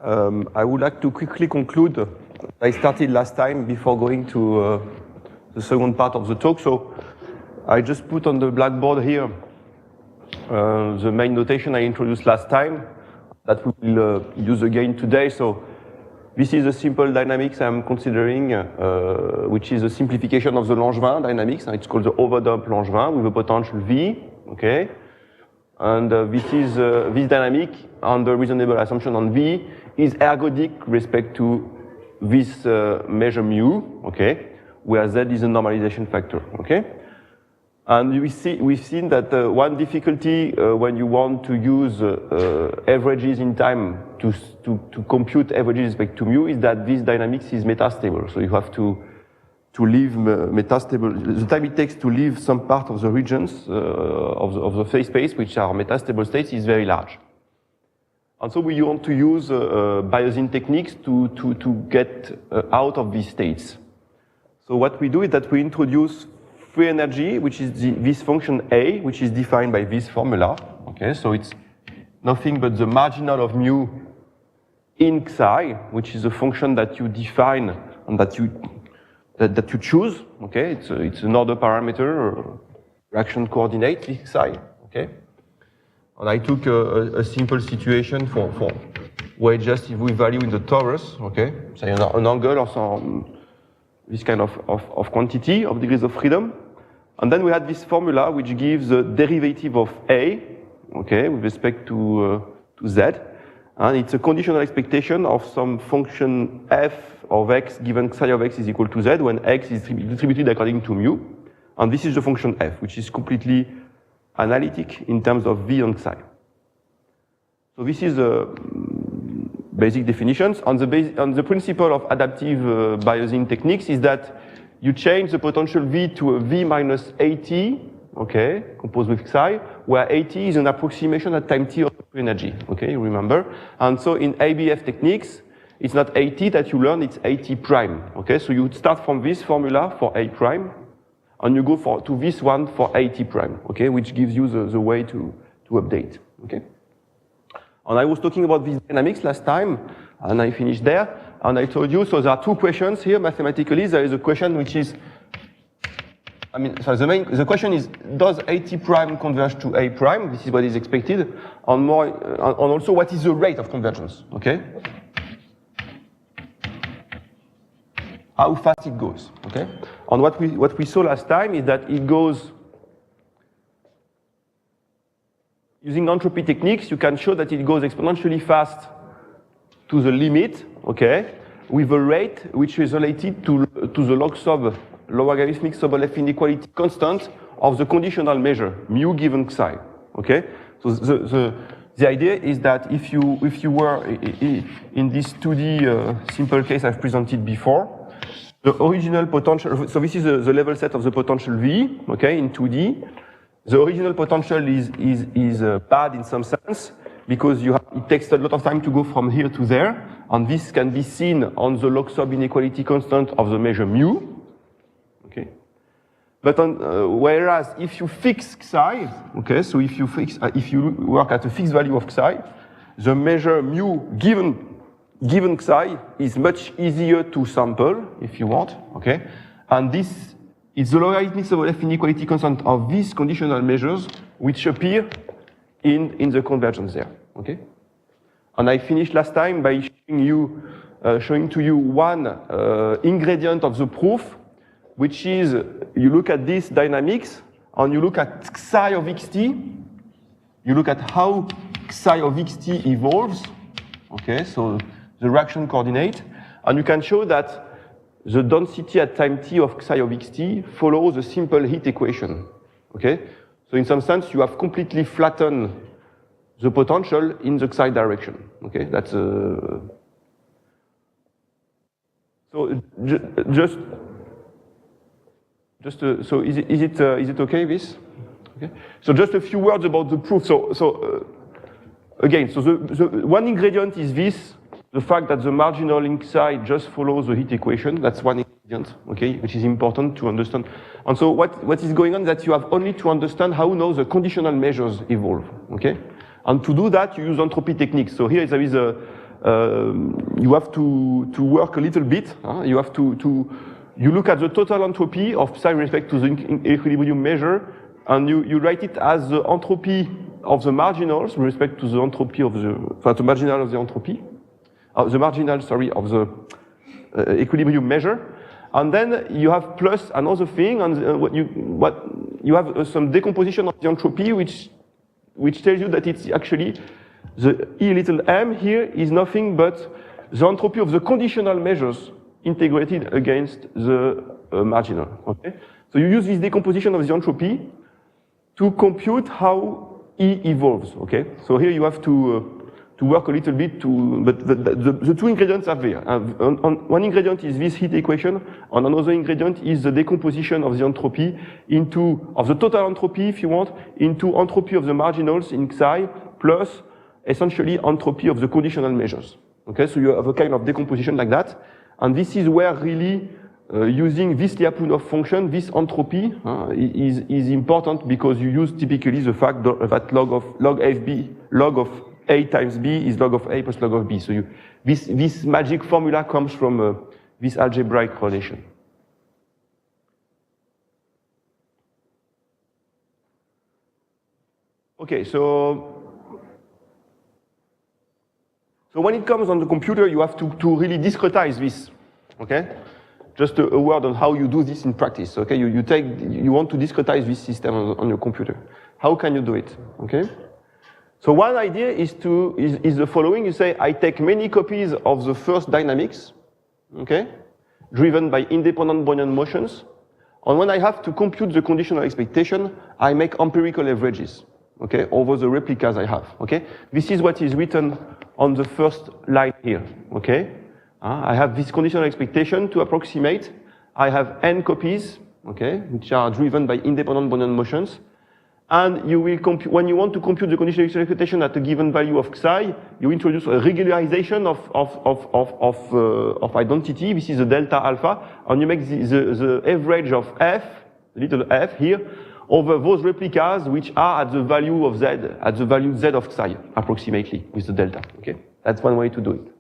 I would like to quickly conclude. I started last time before going to the second part of the talk. So I just put on the blackboard here the main notation I introduced last time that we will use again today. So this is a simple dynamics I'm considering, which is a simplification of the Langevin dynamics. It's called the overdump Langevin with a potential V, okay? And this dynamic under reasonable assumption on V is ergodic respect to this measure mu, okay? Where Z is a normalization factor, okay? And we've seen that one difficulty when you want to use averages in time to compute averages respect to mu is that this dynamics is metastable. So you have to leave metastable, the time it takes to leave some part of the regions of the phase space, which are metastable states, is very large. And so we want to use Bayesian techniques to get out of these states. So what we do is that we introduce free energy, which is this function A, which is defined by this formula. Okay, so it's nothing but the marginal of mu in psi, which is a function that you define and that you choose. Okay, it's an order parameter, reaction coordinate, this psi. Okay, and I took a simple situation for where just if we value in the torus. Okay, say an angle or some this kind of quantity of degrees of freedom. And then we had this formula which gives the derivative of A, okay, with respect to Z. And it's a conditional expectation of some function f of x given psi of x is equal to z when x is distributed according to mu. And this is the function f, which is completely analytic in terms of v and psi. So this is the basic definitions. And the principle of adaptive Bayesian techniques is that you change the potential V to a V minus AT, okay, composed with psi, where AT is an approximation at time t of free energy, okay, you remember? And so in ABF techniques, it's not AT that you learn, it's AT prime, okay? So you start from this formula for A prime, and you go to this one for AT prime, okay, which gives you the way to update, okay? And I was talking about these dynamics last time, and I finished there. And I told you, so there are two questions here mathematically. There is a question which is, so the question is, does AT prime converge to A prime? This is what is expected. And also, what is the rate of convergence? Okay. How fast it goes? Okay. And what we saw last time is that it goes using entropy techniques. You can show that it goes exponentially fast to the limit, okay, with a rate which is related to the log sub logarithmic sub F inequality constant of the conditional measure mu given psi, okay. So the idea is that if you were in this 2D simple case I've presented before, the original potential. So this is the level set of the potential V, okay, in 2D. The original potential is bad in some sense, because it takes a lot of time to go from here to there, and this can be seen on the log sub inequality constant of the measure mu. Okay, but whereas if you fix psi, okay, so if you work at a fixed value of psi, the measure mu given psi is much easier to sample if you want. Okay, and this is the logarithmic sub F inequality constant of these conditional measures which appear in the convergence there, okay? And I finished last time by showing to you one ingredient of the proof, which is you look at this dynamics and you look at psi of xt, you look at how psi of xt evolves, okay? So the reaction coordinate, and you can show that the density at time t of psi of xt follows a simple heat equation, okay? So in some sense, you have completely flattened the potential in the psi direction. Okay, that's so. So is it okay? This? Okay. So just a few words about the proof. Again, so the one ingredient is this: the fact that the marginal in psi just follows the heat equation. That's one ingredient, okay, which is important to understand. And so what is going on is that you have only to understand how now the conditional measures evolve, okay? And to do that, you use entropy techniques. So here there is a you have to work a little bit. You have you look at the total entropy of psi with respect to the equilibrium measure, and you write it as the entropy of the marginals with respect to the entropy of the marginal of the entropy, the marginal, sorry, of the equilibrium measure. And then you have plus another thing, and you have some decomposition of the entropy, which tells you that it's actually the E little m here is nothing but the entropy of the conditional measures integrated against the marginal. Okay, so you use this decomposition of the entropy to compute how E evolves. Okay, so here you have to work a little bit but the two ingredients are there. One ingredient is this heat equation, and another ingredient is the decomposition of the entropy of the total entropy, if you want, into entropy of the marginals in psi plus essentially entropy of the conditional measures. Okay, so you have a kind of decomposition like that, and this is where really using this Lyapunov function, this entropy is important, because you use typically the fact that log of A times B is log of A plus log of B. So this magic formula comes from this algebraic relation. Okay, so when it comes on the computer, you have to really discretize this. Okay, just a word on how you do this in practice. Okay, you want to discretize this system on your computer. How can you do it? Okay. So one idea is the following. You say, I take many copies of the first dynamics, okay, driven by independent Brownian motions. And when I have to compute the conditional expectation, I make empirical averages, okay, over the replicas I have, okay. This is what is written on the first line here, okay. I have this conditional expectation to approximate. I have n copies, okay, which are driven by independent Brownian motions. And you will when you want to compute the conditional expectation at a given value of psi, you introduce a regularization of identity. This is the delta alpha, and you make the average of f, little f here, over those replicas which are at the value of z, at the value z of psi, approximately, with the delta. Okay, that's one way to do it.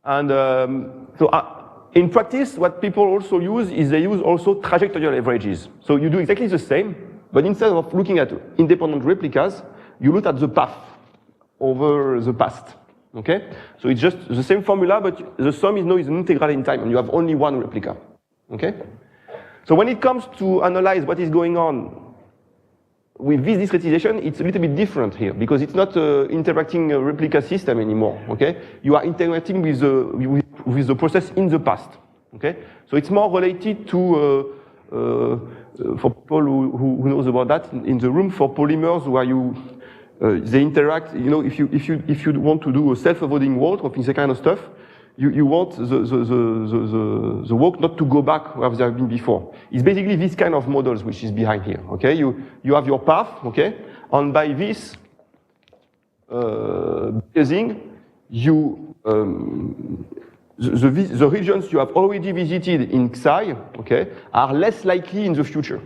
And in practice, what people also use is they use also trajectorial averages. So you do exactly the same, but instead of looking at independent replicas, you look at the path over the past. Okay? So it's just the same formula, but the sum is an integral in time, and you have only one replica. Okay? So when it comes to analyze what is going on with this discretization, it's a little bit different here, because it's not interacting a replica system anymore. Okay? You are interacting with the process in the past. Okay? So it's more related to, for people who knows about that in the room, for polymers where they interact, if you want to do a self-avoiding walk or this kind of stuff, you want the walk not to go back where they have been before. It's basically this kind of models which is behind here. Okay? You have your path, okay? And by this biasing, the regions you have already visited in psi, okay, are less likely in the future.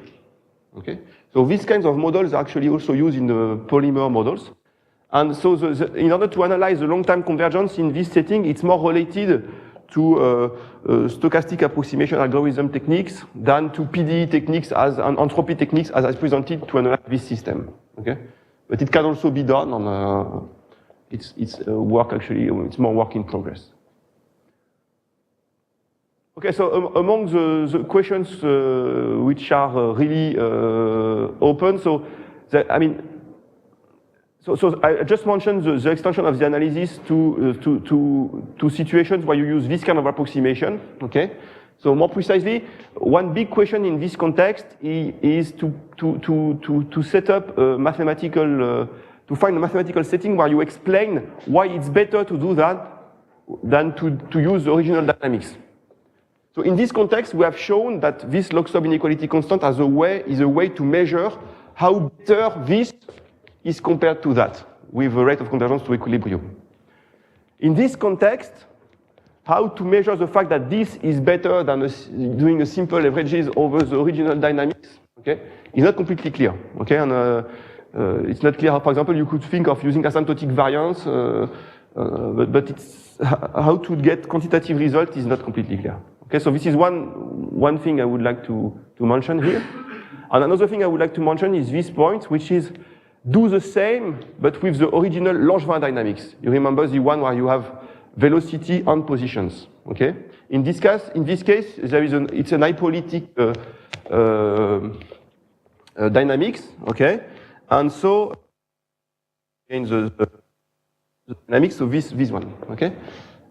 Okay? So these kinds of models are actually also used in the polymer models. And so in order to analyze the long-time convergence in this setting, it's more related to stochastic approximation algorithm techniques than to PDE techniques and entropy techniques as I presented to analyze this system. Okay? But it can also be done on it's work actually, it's more work in progress. Okay, so among the questions which are really open, so So I just mentioned the extension of the analysis to situations where you use this kind of approximation. Okay, so more precisely, one big question in this context is to set up a mathematical, to find a mathematical setting where you explain why it's better to do that than to use the original dynamics. So in this context, we have shown that this log sub inequality constant is a way to measure how better this is compared to that, with a rate of convergence to equilibrium. In this context, how to measure the fact that this is better than doing a simple averages over the original dynamics, okay, is not completely clear, okay, and it's not clear how, for example, you could think of using asymptotic variance but it's how to get quantitative result is not completely clear. Okay, so this is one thing I would like to mention here. And another thing I would like to mention is this point, which is do the same, but with the original Langevin dynamics. You remember the one where you have velocity and positions. Okay. In this case, there is it's an hypolytic dynamics. Okay, and so in the dynamics, so this one. Okay,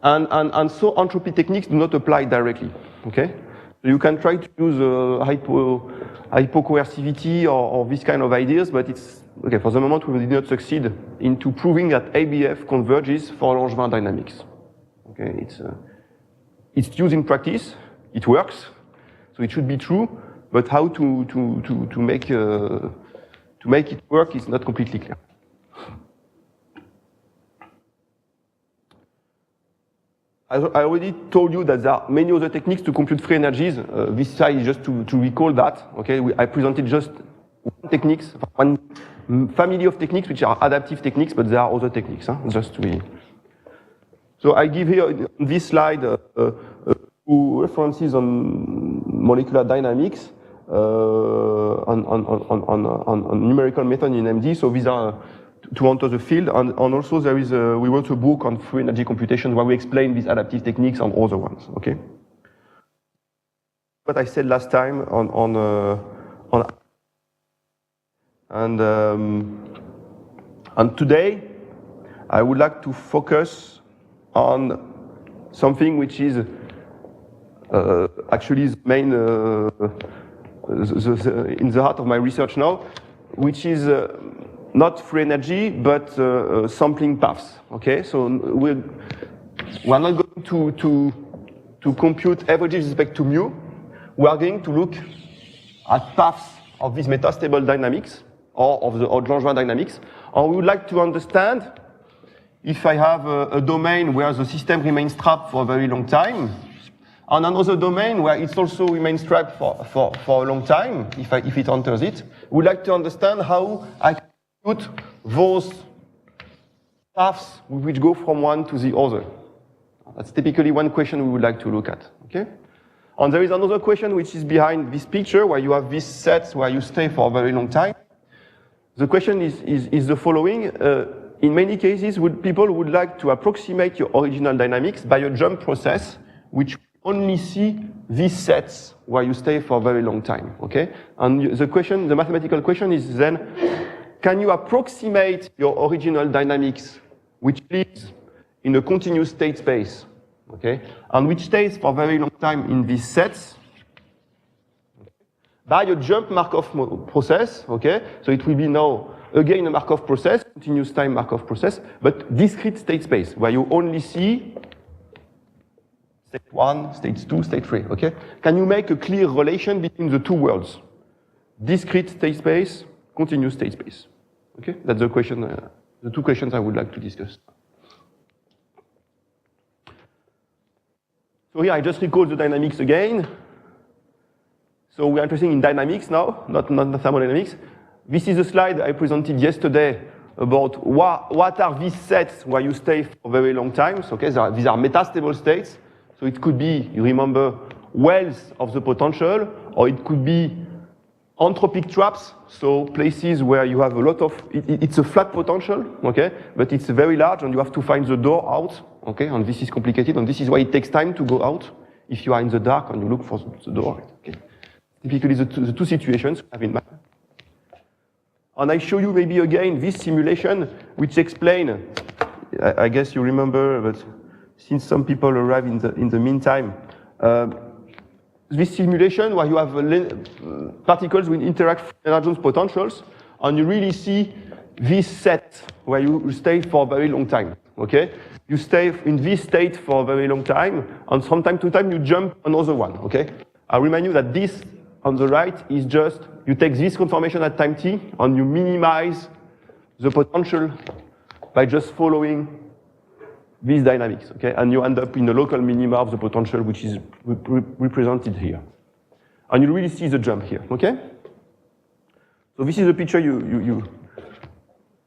and so entropy techniques do not apply directly. Okay, so you can try to use hypocoercivity or this kind of ideas, but it's okay. For the moment, we did not succeed into proving that ABF converges for Langevin dynamics. Okay, it's used in practice, it works, so it should be true, but how to make it work is not completely clear. I already told you that there are many other techniques to compute free energies. This slide is just to recall that. Okay, I presented just one family of techniques which are adaptive techniques, but there are other techniques. Just to be. So I give here on this slide two references on molecular dynamics on numerical method in MD. So these are to enter the field, and also there is we wrote a book on free energy computation where we explain these adaptive techniques and other ones. Okay. What I said last time and today I would like to focus on something which is actually the main in the heart of my research now, which is not free energy but sampling paths. Okay, so we're not going to compute averages with respect to mu. We are going to look at paths of these metastable dynamics or of the Langevin dynamics, and we would like to understand if I have a domain where the system remains trapped for a very long time, and another domain where it also remains trapped for a long time, if it enters it, we would like to understand how I can compute those paths which go from one to the other. That's typically one question we would like to look at. Okay? And there is another question which is behind this picture, where you have these sets where you stay for a very long time. The question is the following. In many cases, people would like to approximate your original dynamics by a jump process, which only see these sets where you stay for a very long time. Okay? And the mathematical question is then, can you approximate your original dynamics, which lives in a continuous state space, okay, and which stays for a very long time in these sets, by a jump Markov process, okay? So it will be now again a Markov process, continuous time Markov process, but discrete state space, where you only see state 1, state 2, state 3, okay? Can you make a clear relation between the two worlds? Discrete state space, continuous state space. Okay? That's the question, the two questions I would like to discuss. So here I just recall the dynamics again. So we are interested in dynamics now, not thermodynamics. This is a slide I presented yesterday about what are these sets where you stay for a very long time. So, okay, these are metastable states. So it could be, you remember, wells of the potential, or it could be entropic traps, so places where you have a lot of, it's a flat potential, okay, but it's very large and you have to find the door out, okay, and this is complicated, and this is why it takes time to go out if you are in the dark and you look for the door, okay. Typically the two situations I have in mind. And I show you maybe again this simulation which explain, I guess you remember, but since some people arrive in the meantime, this simulation where you have particles will interact with Lagrange potentials, and you really see this set where you stay for a very long time, okay? You stay in this state for a very long time, and from time to time you jump another one, okay? I remind you that this on the right is just, you take this conformation at time t, and you minimize the potential by just following these dynamics, okay? And you end up in the local minima of the potential, which is represented here. And you really see the jump here, okay? So this is a picture you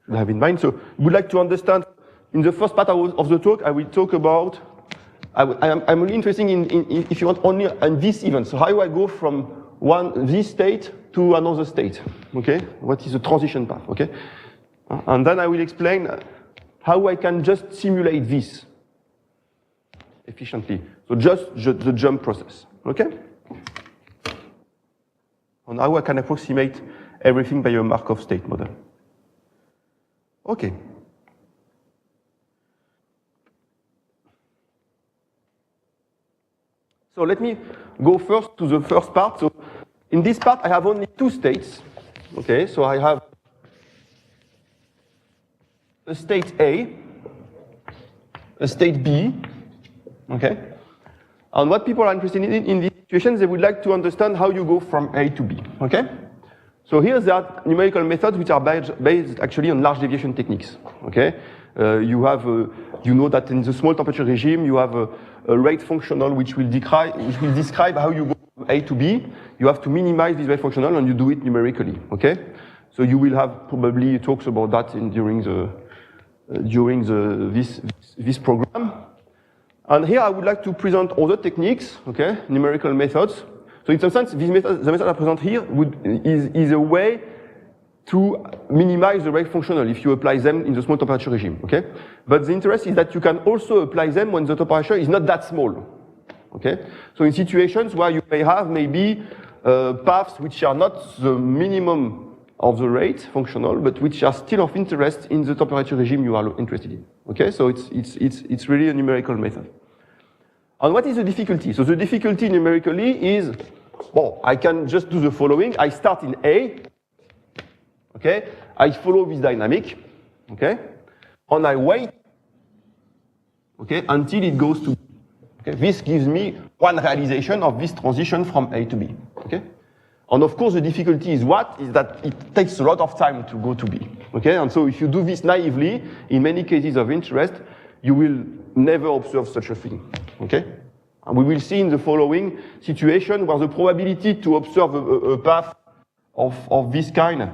should have in mind. So we would like to understand in the first part of the talk, I will talk about, I'm really interested in, if you want, only on this event. So how do I go from this state to another state, okay? What is the transition path, okay? And then I will explain how I can just simulate this efficiently. So just the jump process, okay? And how I can approximate everything by a Markov state model. Okay. So let me go first to the first part. So in this part, I have only two states. Okay, so I have a state A, a state B. Okay, and what people are interested in these situations, they would like to understand how you go from A to B. Okay, so here there are numerical methods which are based actually on large deviation techniques. Okay, you have, you know that in the small temperature regime, you have a rate functional which will describe how you go from A to B. You have to minimize this rate functional and you do it numerically. Okay, so you will have probably talks about that during this program. And here I would like to present other techniques, okay, numerical methods. So in some sense, the method I present here is a way to minimize the rate functional if you apply them in the small temperature regime, okay? But the interest is that you can also apply them when the temperature is not that small, okay? So in situations where you may have maybe paths which are not the minimum of the rate functional, but which are still of interest in the temperature regime you are interested in, okay? So it's really a numerical method. And what is the difficulty? So the difficulty numerically is, well, I can just do the following. I start in A, okay? I follow this dynamic, okay? And I wait, okay, until it goes to B. Okay? This gives me one realization of this transition from A to B, okay? And of course, the difficulty is what? Is that it takes a lot of time to go to B, okay? And so if you do this naively, in many cases of interest, you will never observe such a thing, okay? And we will see in the following situation where the probability to observe a path of this kind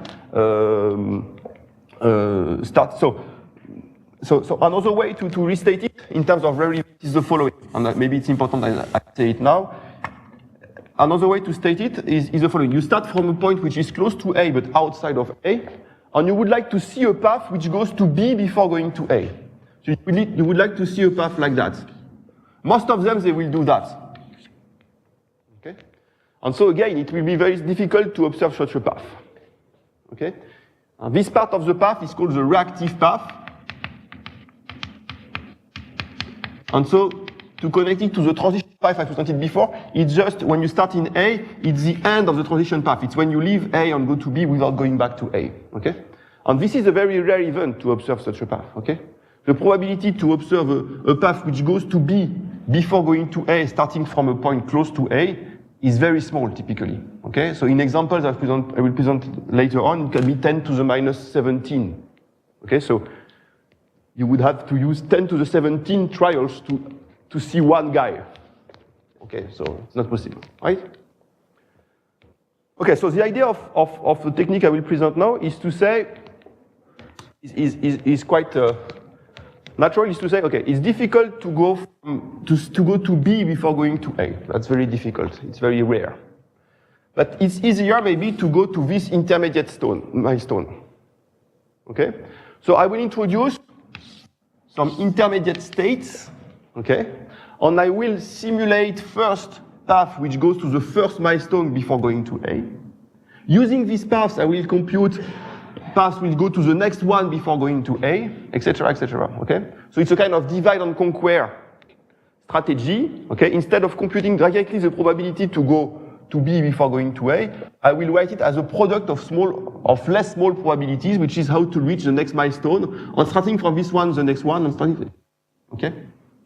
starts. So another way to restate it in terms of relativity is the following, and maybe it's important that I say it now. Another way to state it is the following. You start from a point which is close to A but outside of A, and you would like to see a path which goes to B before going to A. So you would like to see a path like that. Most of them, they will do that. Okay? And so again, it will be very difficult to observe such a path. Okay? And this part of the path is called the reactive path. And so to connect it to the transition path I presented before, it's just when you start in A, it's the end of the transition path. It's when you leave A and go to B without going back to A. Okay? And this is a very rare event to observe such a path. Okay? The probability to observe a path which goes to B before going to A, starting from a point close to A, is very small typically. Okay, so in examples I will present later on, it can be 10 to the minus 17. Okay, so you would have to use 10 to the 17 trials to see one guy. Okay, so it's not possible, right? Okay, so the idea of the technique I will present now is to say, is quite natural, is to say, okay, it's difficult to go to B before going to A. That's very difficult. It's very rare. But it's easier maybe to go to this intermediate milestone. Okay? So I will introduce some intermediate states, okay? And I will simulate first path which goes to the first milestone before going to A. Using these paths, I will compute paths will go to the next one before going to A, etc., etc., okay? So it's a kind of divide and conquer strategy, okay? Instead of computing directly the probability to go to B before going to A, I will write it as a product of less small probabilities, which is how to reach the next milestone, and starting from this one, the next one, and starting, okay?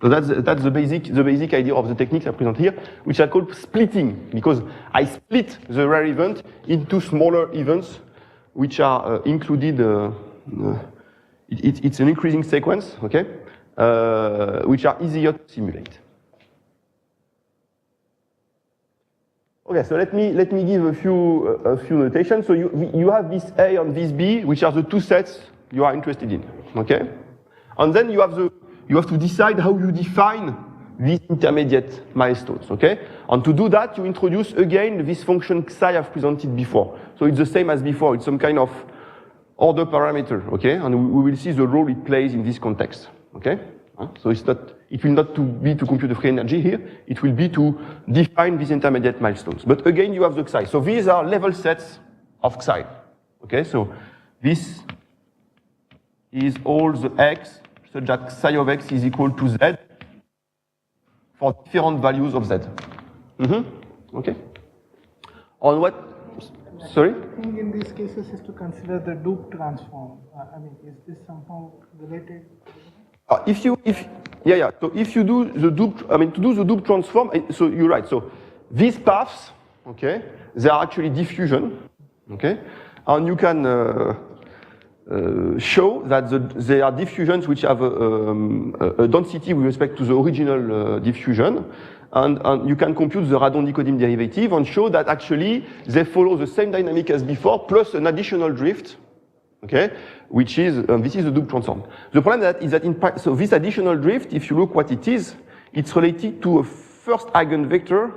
So that's the basic idea of the techniques I present here, which are called splitting, because I split the rare event into smaller events, which are included, it's an increasing sequence, okay, which are easier to simulate. Okay, so let me give a few notations. So you have this A and this B, which are the two sets you are interested in, okay? And then you have to decide how you define these intermediate milestones, okay? And to do that, you introduce again this function psi I've presented before. So it's the same as before. It's some kind of order parameter, okay? And we will see the role it plays in this context, okay? So it will not be to compute the free energy here. It will be to define these intermediate milestones. But again, you have the psi. So these are level sets of psi, okay? So this is all the x such that psi of x is equal to z for different values of z. Okay. On what? Sorry? I think in these cases is to consider the Doob transform. I mean, is this somehow related? So if you do the Doob, to do the Doob transform, so you're right. So these paths, okay, they are actually diffusion, okay, and you can show that they are diffusions which have a density with respect to the original diffusion, and you can compute the Radon-Nikodym derivative and show that actually they follow the same dynamic as before plus an additional drift, okay, which is this is the Doob transform. The problem is that so this additional drift, if you look what it is, it's related to a first eigenvector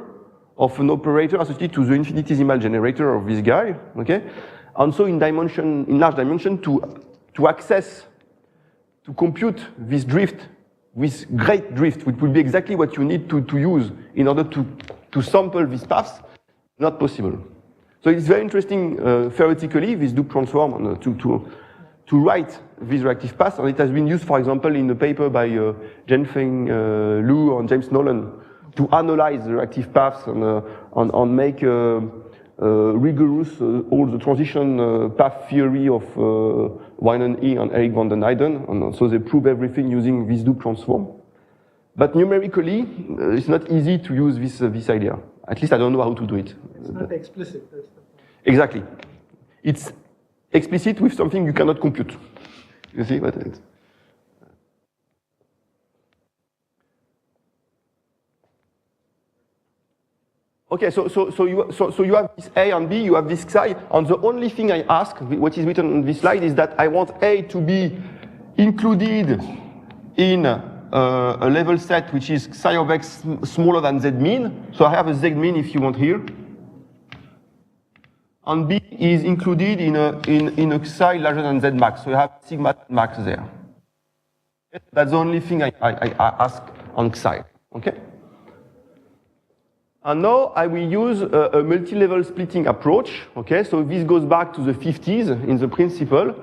of an operator associated to the infinitesimal generator of this guy, okay. And so in large dimension, to compute this drift, this great drift, which will be exactly what you need to use in order to sample these paths, not possible. So it's very interesting theoretically, this Doob transform, to write these reactive paths, and it has been used, for example, in a paper by Jianfeng Liu and James Nolan to analyze the reactive paths and make rigorous all the transition path theory of Weinan E and Eric van den Eyden, and so they prove everything using this Doob transform. But numerically, it's not easy to use this idea. At least I don't know how to do it. It's not explicit. Exactly. It's explicit with something you cannot compute. You see what it is? Okay, so you have this A and B, you have this psi, and the only thing I ask, what is written on this slide, is that I want A to be included in a level set which is psi of x smaller than z mean. So I have a z mean if you want here. And B is included in a psi larger than z max. So you have sigma max there. That's the only thing I ask on psi. Okay? And now I will use a multi-level splitting approach, okay? So this goes back to the 50s in the principle,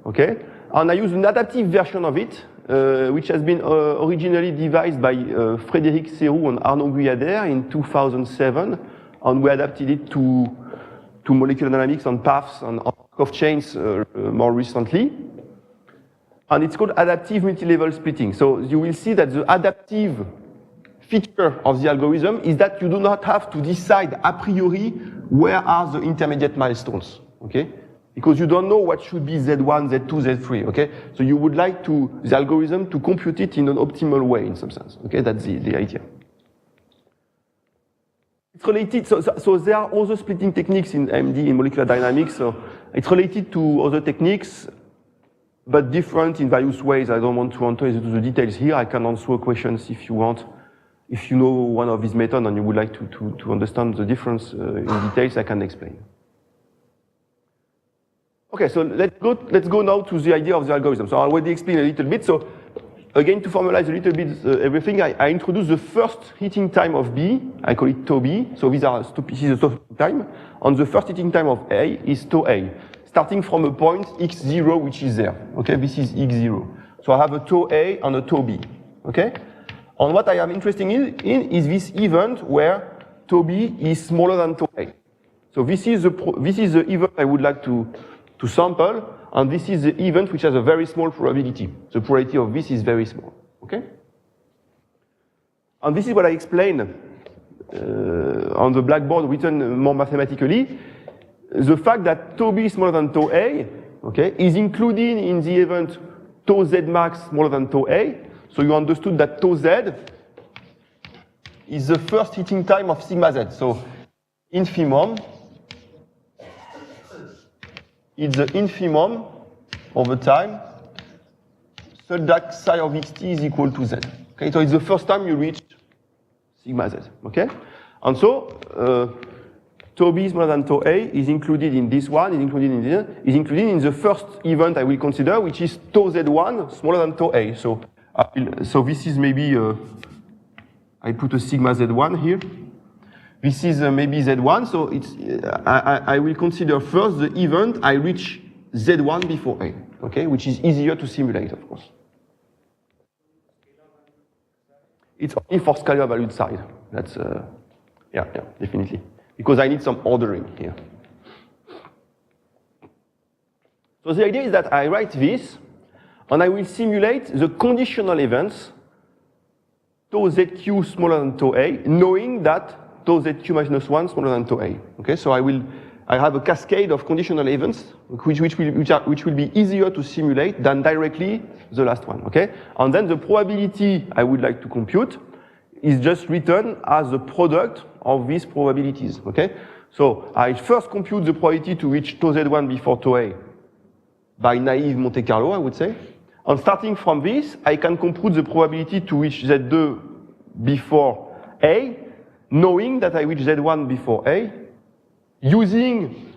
okay? And I use an adaptive version of it, which has been originally devised by Frédéric Serroux and Arnaud Guyader in 2007, and we adapted it to molecular dynamics and paths and Markov chains more recently. And it's called adaptive multi-level splitting. So you will see that the adaptive feature of the algorithm is that you do not have to decide a priori where are the intermediate milestones, okay? Because you don't know what should be Z1, Z2, Z3, okay? So you would like the algorithm to compute it in an optimal way in some sense, okay? That's the idea. It's related, so there are other splitting techniques in AMD, in molecular dynamics, so it's related to other techniques, but different in various ways. I don't want to enter into the details here. I can answer questions if you want. If you know one of these methods and you would like to understand the difference in details, I can explain. Okay, so let's go now to the idea of the algorithm. So I already explained a little bit. So again, to formalize a little bit everything, I introduce the first heating time of B. I call it tau B. So this is the stop time. And the first heating time of A is tau A, starting from a point x0, which is there. Okay, this is x0. So I have a tau A and a tau B. Okay? And what I am interested in is this event where tau B is smaller than tau A. So this is the event I would like to sample, and this is the event which has a very small probability. The probability of this is very small. Okay? And this is what I explained on the blackboard written more mathematically. The fact that tau B is smaller than tau A, okay, is included in the event tau Z max smaller than tau A. So you understood that tau Z is the first heating time of sigma Z. So infimum, it's the infimum over time such that psi of xt is equal to z. Okay, so it's the first time you reach sigma z. Okay, and so tau b smaller than tau a is included in this one, is included in this, is included in the first event I will consider, which is tau z1 smaller than tau a. So this is maybe I put a sigma z1 here. This is maybe z1, so it's I will consider first the event I reach z1 before a, okay, which is easier to simulate, of course. It's only for scalar valued side. That's yeah, definitely, because I need some ordering here. So the idea is that I write this, and I will simulate the conditional events tau zq smaller than tau a, knowing that tau zq minus 1 smaller than tau a. Okay, so I have a cascade of conditional events which will be easier to simulate than directly the last one. Okay, and then the probability I would like to compute is just written as the product of these probabilities. Okay, so I first compute the probability to reach tau z1 before tau a by naive Monte Carlo, I would say. And starting from this, I can compute the probability to reach z2 before a, knowing that I reach z1 before a, using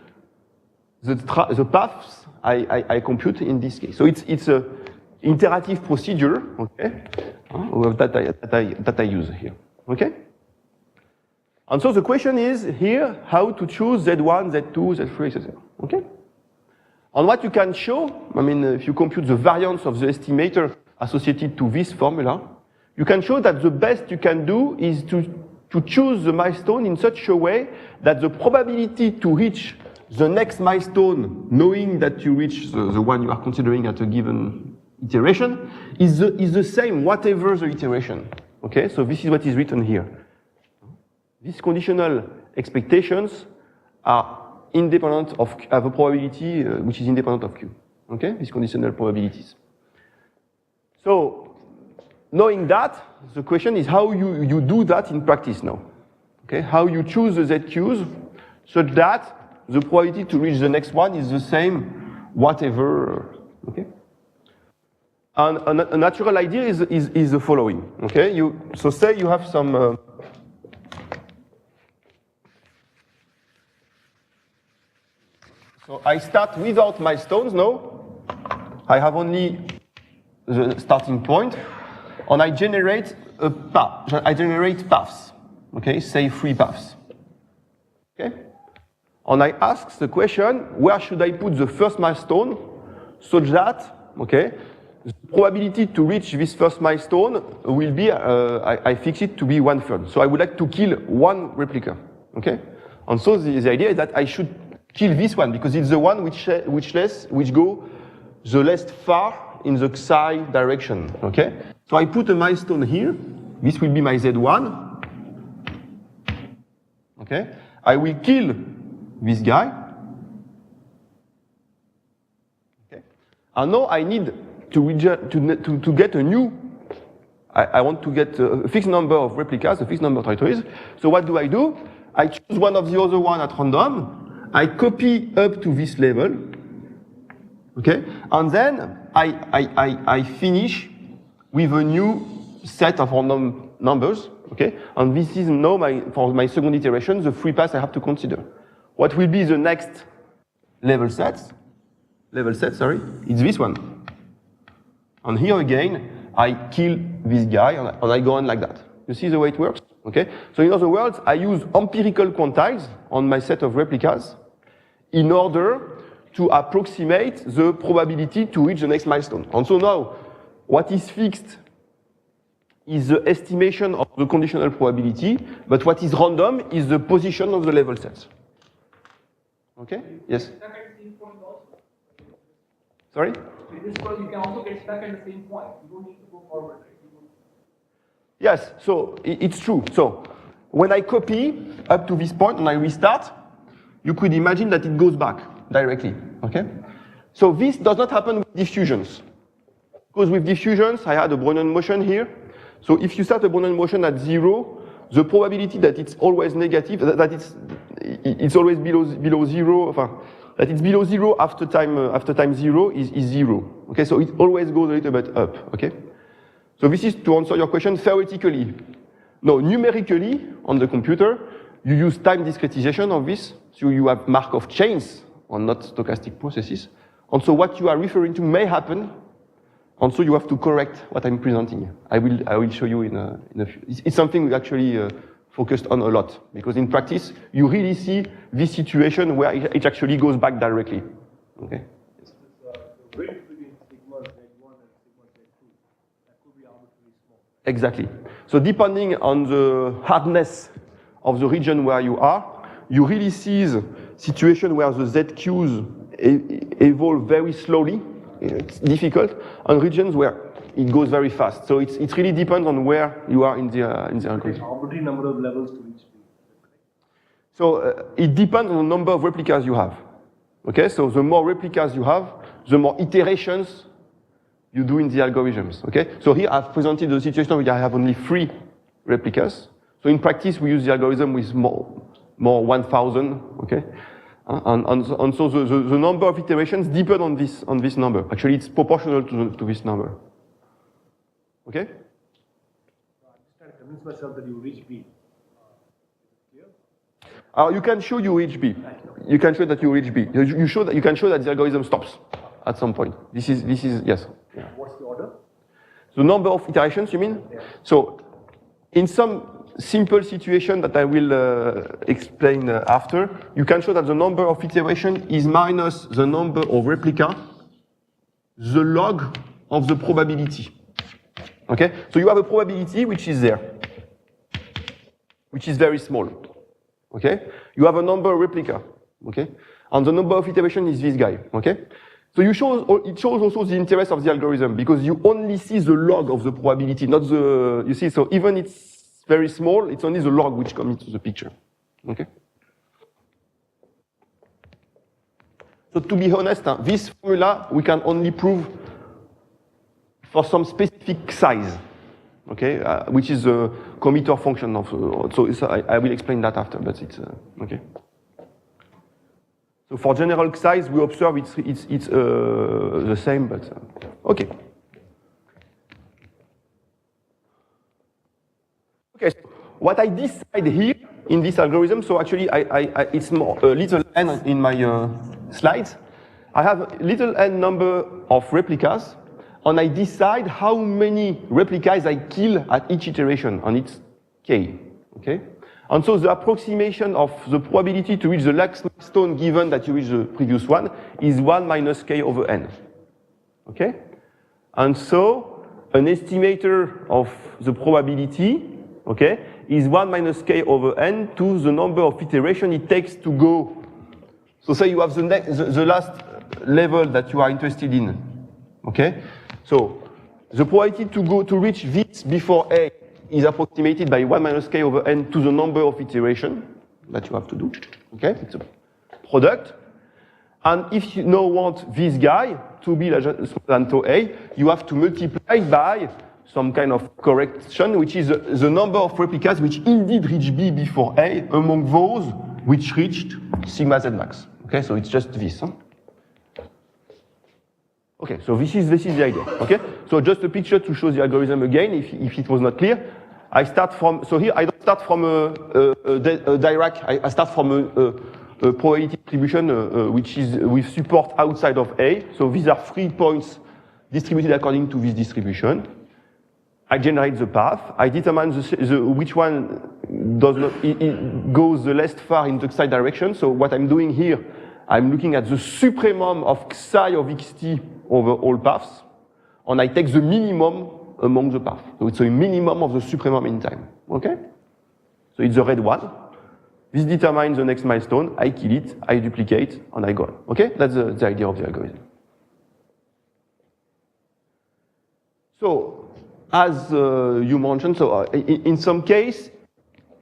the paths I compute in this case. So it's a iterative procedure, okay, that I use here, okay? And so the question is here how to choose z1, z2, z3, etc. Okay? And what you can show, I mean, if you compute the variance of the estimator associated to this formula, you can show that the best you can do is to choose the milestone in such a way that the probability to reach the next milestone, knowing that you reach the one you are considering at a given iteration, is the same, whatever the iteration. Okay, so this is what is written here. These conditional expectations are independent of a probability which is independent of Q. Okay, these conditional probabilities. So, knowing that, the question is how you do that in practice now. Okay, how you choose the ZQs such that the probability to reach the next one is the same, whatever. Okay. And a natural idea is the following. Okay, so say you have some. So I start without milestones now. I have only the starting point, and I generate a path. I generate paths. Okay, say 3 paths. Okay, and I ask the question: where should I put the first milestone, such that the probability to reach this first milestone will be I fix it to be 1/3. So I would like to kill 1 replica. Okay, and so the idea is that I should kill this one because it's the one which go the least far in the psi direction. Okay, so I put a milestone here. This will be my Z1. Okay, I will kill this guy. Okay, and now I need to get a new. I want to get a fixed number of replicas, a fixed number of trajectories. So what do? I choose one of the other one at random. I copy up to this level, okay, and then I finish with a new set of random numbers, okay, and this is now for my second iteration, the 3 paths I have to consider. What will be the next level set, it's this one. And here again, I kill this guy and I go on like that. You see the way it works? Okay, so in other words, I use empirical quantiles on my set of replicas in order to approximate the probability to reach the next milestone. And so now, what is fixed is the estimation of the conditional probability, but what is random is the position of the level sets. Okay? Yes? Sorry? With this code, you can also get stuck at the same point. You don't need to go forward. Yes, so it's true. So when I copy up to this point and I restart, you could imagine that it goes back directly, okay? So this does not happen with diffusions. Because with diffusions, I had a Brownian motion here. So if you start a Brownian motion at 0, the probability that it's always negative, that it's always below 0, that it's below 0 after time 0 is 0. Okay, so it always goes a little bit up. Okay, so this is to answer your question theoretically. No, numerically on the computer, you use time discretization of this, so you have Markov chains or not stochastic processes. And so what you are referring to may happen, and so you have to correct what I'm presenting. I will show you in a few. It's something we actually focused on a lot, because in practice, you really see this situation where it actually goes back directly. Okay? The range between sigma Z1 and sigma Z2, that could be arbitrarily small. Exactly. So depending on the hardness of the region where you are, you really see the situation where the ZQs evolve very slowly. It's difficult, and regions where it goes very fast. So it really depends on where you are in the algorithm. Arbitrary number of levels to reach B. So it depends on the number of replicas you have. Okay, so the more replicas you have, the more iterations you do in the algorithms. Okay, so here I've presented the situation where I have only 3 replicas. So in practice, we use the algorithm with more 1,000. Okay, and so the number of iterations depend on this number. Actually, it's proportional to this number. Okay. I'm just trying to convince myself that you reach B. You can show you reach B. You can show that you reach B. You can show that the algorithm stops at some point. This is yes. Yeah. What's the order? The number of iterations, you mean? Yeah. So, in some simple situation that I will explain after, you can show that the number of iterations is minus the number of replica, the log of the probability. Okay? So you have a probability which is there, which is very small. Okay? You have a number of replica. Okay? And the number of iterations is this guy. Okay? So it shows also the interest of the algorithm, because you only see the log of the probability, not the, you see, so even it's very small, it's only the log which comes into the picture. Okay? So to be honest, this formula we can only prove for some specific size, okay, which is a commuter function of, I will explain that after, but it's, okay. So for general size, we observe it's the same, but okay. Okay, so what I decide here in this algorithm, so actually it's more little n in my slides. I have little n number of replicas, and I decide how many replicas I kill at each iteration, and it's k, okay? And so the approximation of the probability to reach the last milestone given that you reach the previous one is 1 minus k over n. Okay? And so an estimator of the probability, okay, is 1 minus k over n to the number of iterations it takes to go. So say you have the last level that you are interested in. Okay? So the probability to reach this before a is approximated by 1 minus k over n to the number of iterations that you have to do. Okay, it's a product. And if you now want this guy to be larger than tau a, you have to multiply by some kind of correction, which is the number of replicas which indeed reach B before A among those which reached sigma z max. Okay, so it's just this. Huh? Okay, so this is the idea. Okay, so just a picture to show the algorithm again, if it was not clear. I start from, so here I don't start from a Dirac, I start from a probability distribution which is with support outside of A. So these are 3 points distributed according to this distribution. I generate the path. I determine which one does not, it goes the least far in the psi direction. So what I'm doing here, I'm looking at the supremum of psi of xt over all paths, and I take the minimum among the paths. So it's a minimum of the supremum in time. Okay? So it's the red one. This determines the next milestone. I kill it, I duplicate, and I go on. Okay? That's the idea of the algorithm. So, as you mentioned, so in some case,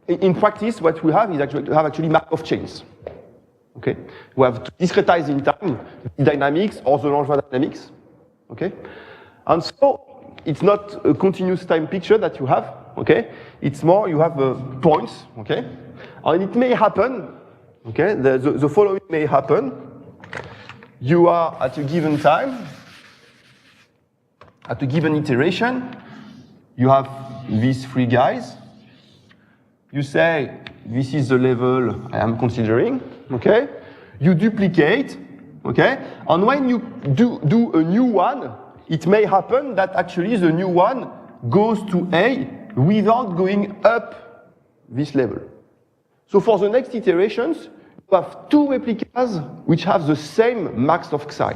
in practice, what we have is actually Markov chains. Okay? We have to discretize in time the dynamics or the Langevin dynamics. Okay? And so, it's not a continuous time picture that you have, okay? It's more, you have points, okay? And it may happen, okay? The following may happen. you are at a given time, at a given iteration, you have these three guys. You say, this is the level I am considering, okay? You duplicate, okay? And when you do a new one, it may happen that actually the new one goes to A without going up this level. So for the next iterations, you have two replicas which have the same max of Xi,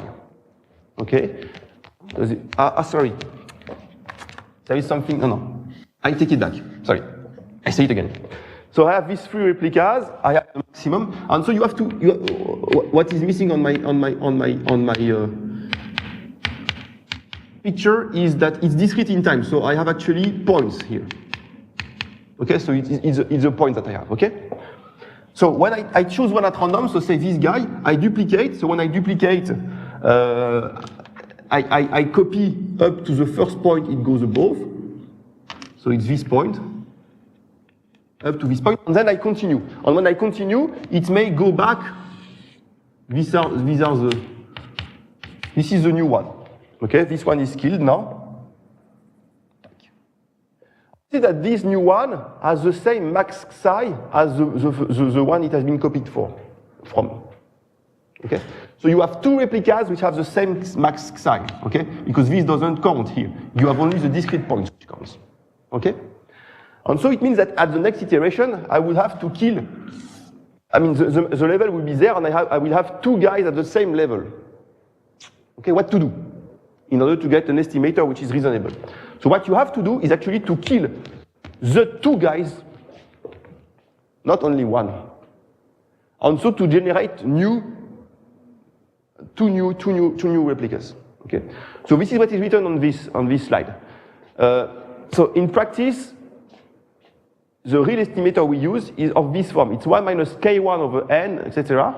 okay? Sorry. There is something, no. I take it back, sorry. I say it again. So I have these three replicas, I have the maximum, and so you have to, what is missing on my picture is that it's discrete in time, so I have actually points here. Okay, so it's a point that I have, okay? So when I choose one at random, so say this guy, I duplicate, so when I duplicate, I copy up to the first point, it goes above. So it's this point, up to this point, and then I continue. And when I continue, it may go back. This is the new one. Okay, this one is killed now. See that this new one has the same max Xi as the one it has been copied from. Okay, so you have two replicas which have the same max Xi. Okay, because this doesn't count here. You have only the discrete points which counts. Okay, and so it means that at the next iteration, I will have to kill. I mean, the level will be there, and I will have two guys at the same level. Okay, what to do in order to get an estimator which is reasonable? So what you have to do is actually to kill the two guys, not only one, and so to generate two new replicas. Okay, so this is what is written on this slide. So in practice, the real estimator we use is of this form. It's 1 minus k1 over n, etc.,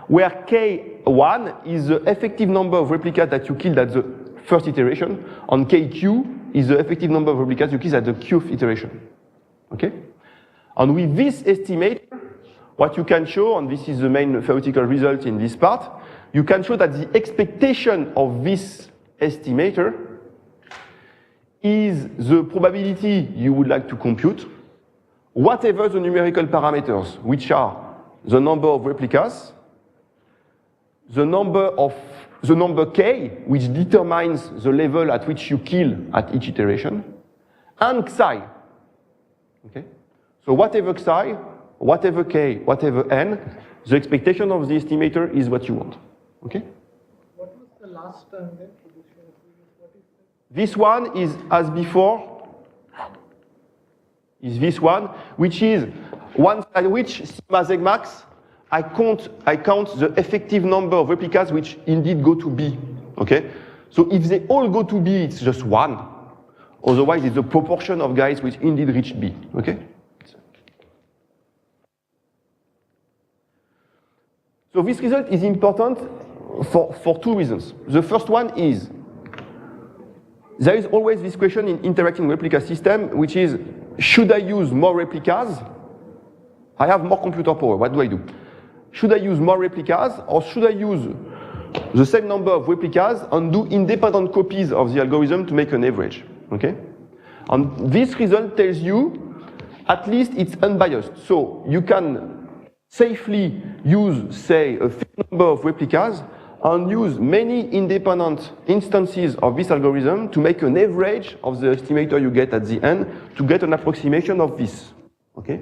where k1 is the effective number of replicas that you killed at the first iteration, and kq is the effective number of replicas you killed at the qth iteration. Okay? And with this estimator, what you can show, and this is the main theoretical result in this part, you can show that the expectation of this estimator is the probability you would like to compute, whatever the numerical parameters, which are the number of replicas, the number k, which determines the level at which you kill at each iteration, and Xi. Okay? So whatever Xi, whatever k, whatever n, the expectation of the estimator is what you want. Okay? What was the last term then? This one is, as before, is this one, which is one at which sigma z max, I count the effective number of replicas which indeed go to B. Okay? So if they all go to B, it's just one. Otherwise, it's the proportion of guys which indeed reach B. Okay? So this result is important for two reasons. The first one is there is always this question in interacting replica system, which is, should I use more replicas? I have more computer power, what do I do? Should I use more replicas, or should I use the same number of replicas and do independent copies of the algorithm to make an average? Okay? And this result tells you, at least it's unbiased. So you can safely use, say, a fixed number of replicas and use many independent instances of this algorithm to make an average of the estimator you get at the end to get an approximation of this. Okay?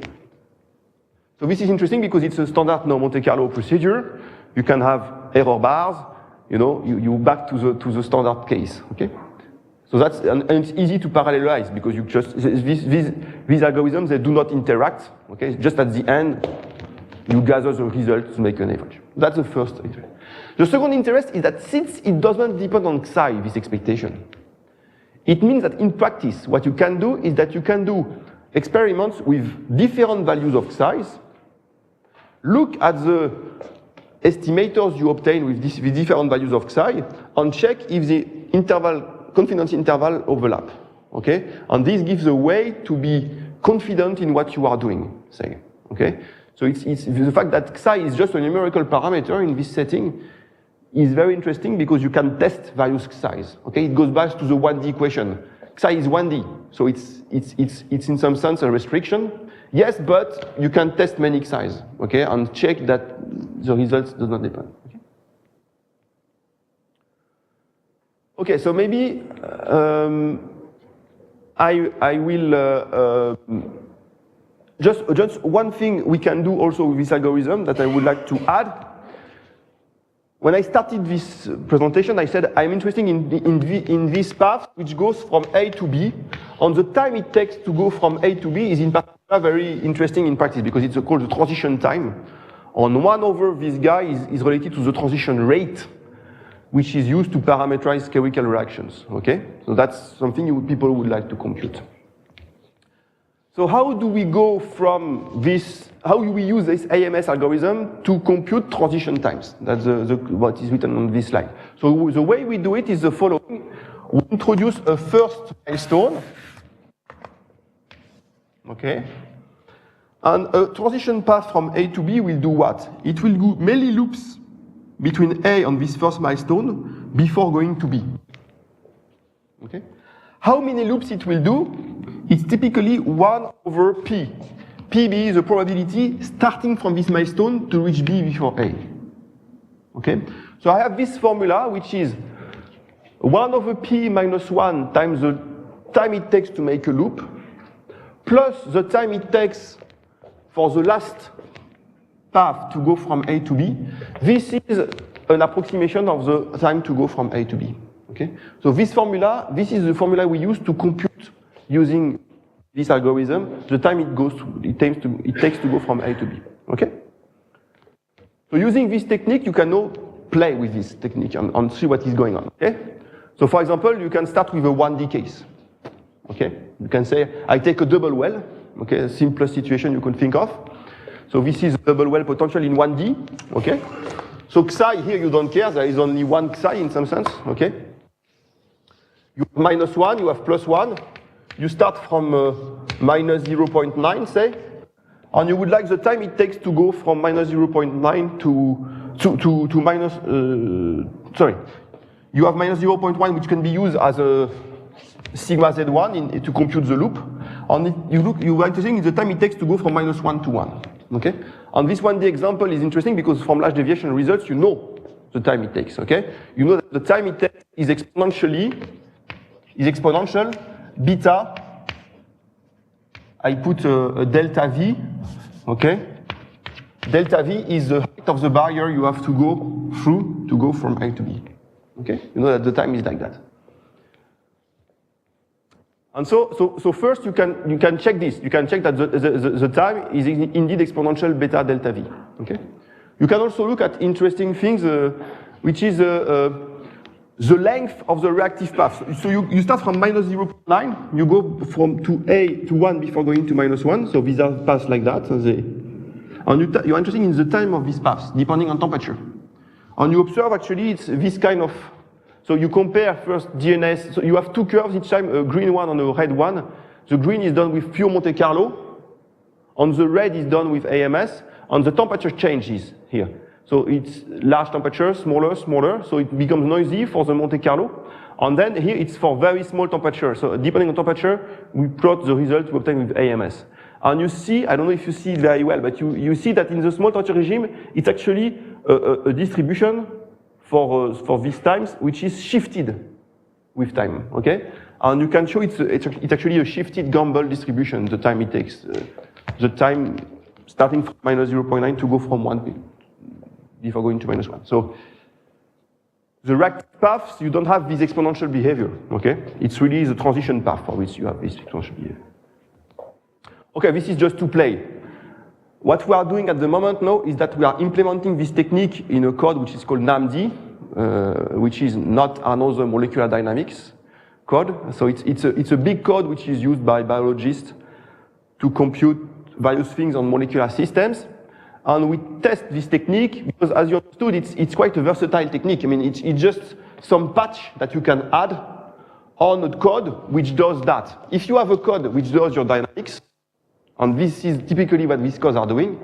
So this is interesting because it's a standard Monte Carlo procedure. You can have error bars, you back to the standard case. Okay? So that's, and it's easy to parallelize because you just, these algorithms, they do not interact. Okay? Just at the end, you gather the result to make an average. That's the first interest. The second interest is that since it doesn't depend on Xi, this expectation, it means that in practice, what you can do is that you can do experiments with different values of Xi, look at the estimators you obtain with different values of Xi, and check if the confidence interval overlap. Okay? And this gives a way to be confident in what you are doing, say. Okay? So it's the fact that Xi is just a numerical parameter in this setting is very interesting because you can test various xis. Okay, it goes back to the 1D equation. Xi is 1D, so it's in some sense a restriction. Yes, but you can test many xis, okay, and check that the results do not depend. Okay, okay, so maybe I will just one thing we can do also with this algorithm that I would like to add. When I started this presentation, I said I'm interested in this path which goes from A to B. And the time it takes to go from A to B is in particular very interesting in practice because it's called the transition time. And 1 over this guy is related to the transition rate, which is used to parameterize chemical reactions. Okay, so that's something people would like to compute. So how do we go from this? How do we use this AMS algorithm to compute transition times? That's what is written on this slide. So the way we do it is the following. We introduce a first milestone, okay? And a transition path from A to B will do what? It will do many loops between A and this first milestone before going to B, okay? How many loops it will do? It's typically 1 over P. PB is the probability starting from this milestone to reach B before A. Okay? So I have this formula which is 1 over P minus 1 times the time it takes to make a loop plus the time it takes for the last path to go from A to B. This is an approximation of the time to go from A to B. Okay? So this formula, this is the formula we use to compute using this algorithm, the time it takes to go from A to B. Okay? So using this technique, you can now play with this technique and see what is going on. Okay? So for example, you can start with a 1D case. Okay? You can say, I take a double well. Okay, a simplest situation you can think of. So this is a double well potential in 1D. Okay? So Xi here you don't care, there is only one Xi in some sense. Okay? You have minus 1, you have plus 1. You start from minus 0.9, say, and you would like the time it takes to go from minus 0.9 to minus, sorry. You have minus 0.1, which can be used as a sigma z1 to compute the loop. And you are interested in the time it takes to go from minus 1 to 1. Okay? And this 1D example is interesting because from large deviation results, you know the time it takes. Okay? You know that the time it takes is exponential beta, I put a delta V, okay? Delta V is the height of the barrier you have to go through to go from A to B, okay? You know that the time is like that. And so first you can check this. You can check that the time is indeed exponential beta delta V, okay? You can also look at interesting things, which is the length of the reactive path. So you start from minus 0.9, you go from to A to 1 before going to minus 1, so these are paths like that. And you're interested in the time of these paths, depending on temperature. And you observe actually it's this kind of, so you compare first DNS, so you have two curves each time, a green one and a red one. The green is done with pure Monte Carlo, and the red is done with AMS, and the temperature changes here. So it's large temperature, smaller, so it becomes noisy for the Monte Carlo. And then here it's for very small temperature. So depending on temperature, we plot the result we obtain with AMS. And you see, I don't know if you see it very well, but you see that in the small temperature regime, it's actually a distribution for these times, which is shifted with time, okay? And you can show it's actually a shifted Gumbel distribution, the time it takes, the time starting from minus 0.9 to go from 1 before going to minus 1. So the reactive paths, you don't have this exponential behavior, okay? It's really the transition path for which you have this exponential behavior. Okay, this is just to play. What we are doing at the moment now is that we are implementing this technique in a code which is called NAMD, which is not another molecular dynamics code. So it's a big code which is used by biologists to compute various things on molecular systems. And we test this technique because, as you understood, it's quite a versatile technique. I mean, it's just some patch that you can add on a code which does that. If you have a code which does your dynamics, and this is typically what these codes are doing,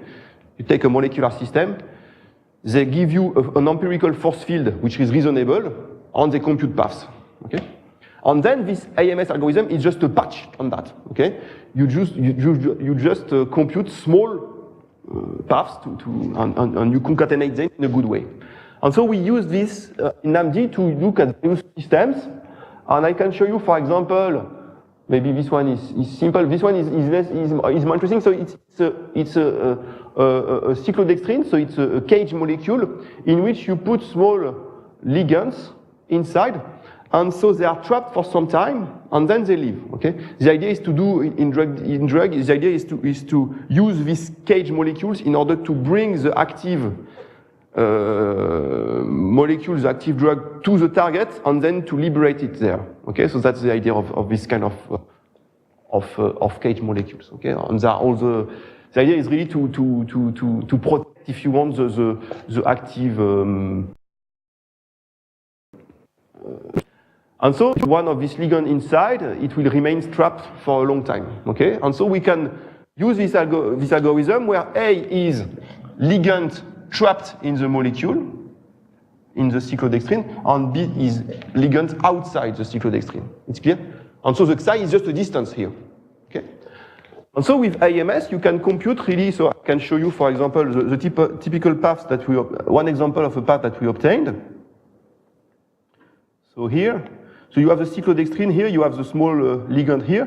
you take a molecular system, they give you an empirical force field which is reasonable, and they compute paths. Okay? And then this AMS algorithm is just a patch on that. Okay? You just compute small paths and you concatenate them in a good way. And so we use this in NAMD to look at various systems. And I can show you, for example, maybe this one is simple. This one is more interesting. So it's a cyclodextrin, so it's a cage molecule in which you put small ligands inside, and so they are trapped for some time, and then they leave. Okay. The idea is to do in drug. The idea is to use these cage molecules in order to bring the active molecules, active drug, to the target, and then to liberate it there. Okay, so that's the idea of this kind of cage molecules. Okay, and there are all the idea is really to protect, if you want, the active. And so one of these ligands inside, it will remain trapped for a long time. Okay, and so we can use this algorithm where A is ligand trapped in the molecule, in the cyclodextrin, and B is ligand outside the cyclodextrin. It's clear? And so the psi is just a distance here. Okay? And so with AMS, you can compute really, so I can show you, for example, the typical paths that one example of a path that we obtained. So here, so you have the cyclodextrin here, you have the small ligand here,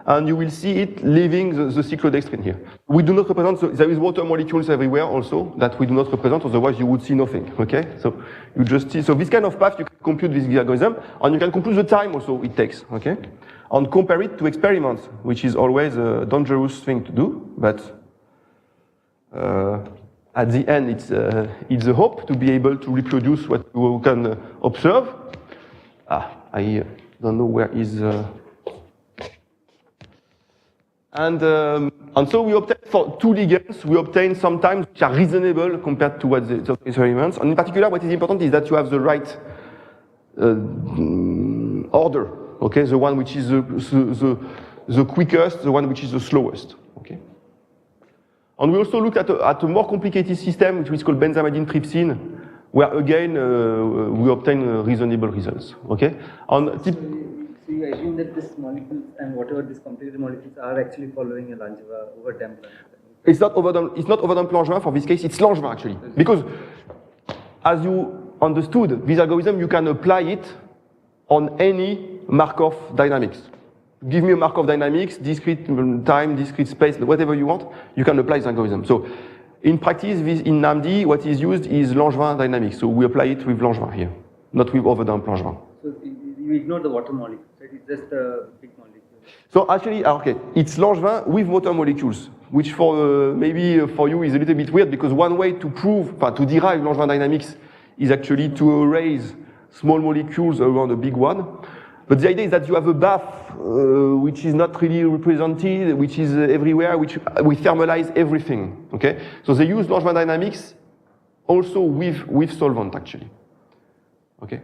and you will see it leaving the cyclodextrin here. We do not represent, so there is water molecules everywhere also that we do not represent, otherwise you would see nothing, okay? So you just see, so this kind of path you can compute with the algorithm, and you can compute the time also it takes, okay? And compare it to experiments, which is always a dangerous thing to do, but at the end it's a hope to be able to reproduce what you can observe. I don't know where is... And so we obtain, for two ligands, we obtain sometimes which are reasonable compared to what the experiments. And in particular, what is important is that you have the right order, okay? The one which is the quickest, the one which is the slowest, okay? And we also looked at a more complicated system, which is called benzamidine trypsin, where again, we obtain reasonable results, okay? And so you assume that these molecules and whatever these complicated molecules are actually following a Langevin overdamped. It's not overdamped Langevin for this case, it's Langevin actually. Because as you understood, this algorithm, you can apply it on any Markov dynamics. Give me a Markov dynamics, discrete time, discrete space, whatever you want, you can apply this algorithm. So in practice, in NAMD, what is used is Langevin dynamics. So we apply it with Langevin here, not with overdamped Langevin. So you ignore the water molecule. It's just a big molecule. So actually, okay, it's Langevin with water molecules, which for maybe for you is a little bit weird because one way to prove, to derive Langevin dynamics is actually to erase small molecules around a big one. But the idea is that you have a bath which is not really represented, which is everywhere, which we thermalize everything. Okay, so they use Langevin dynamics also with solvent actually. Okay.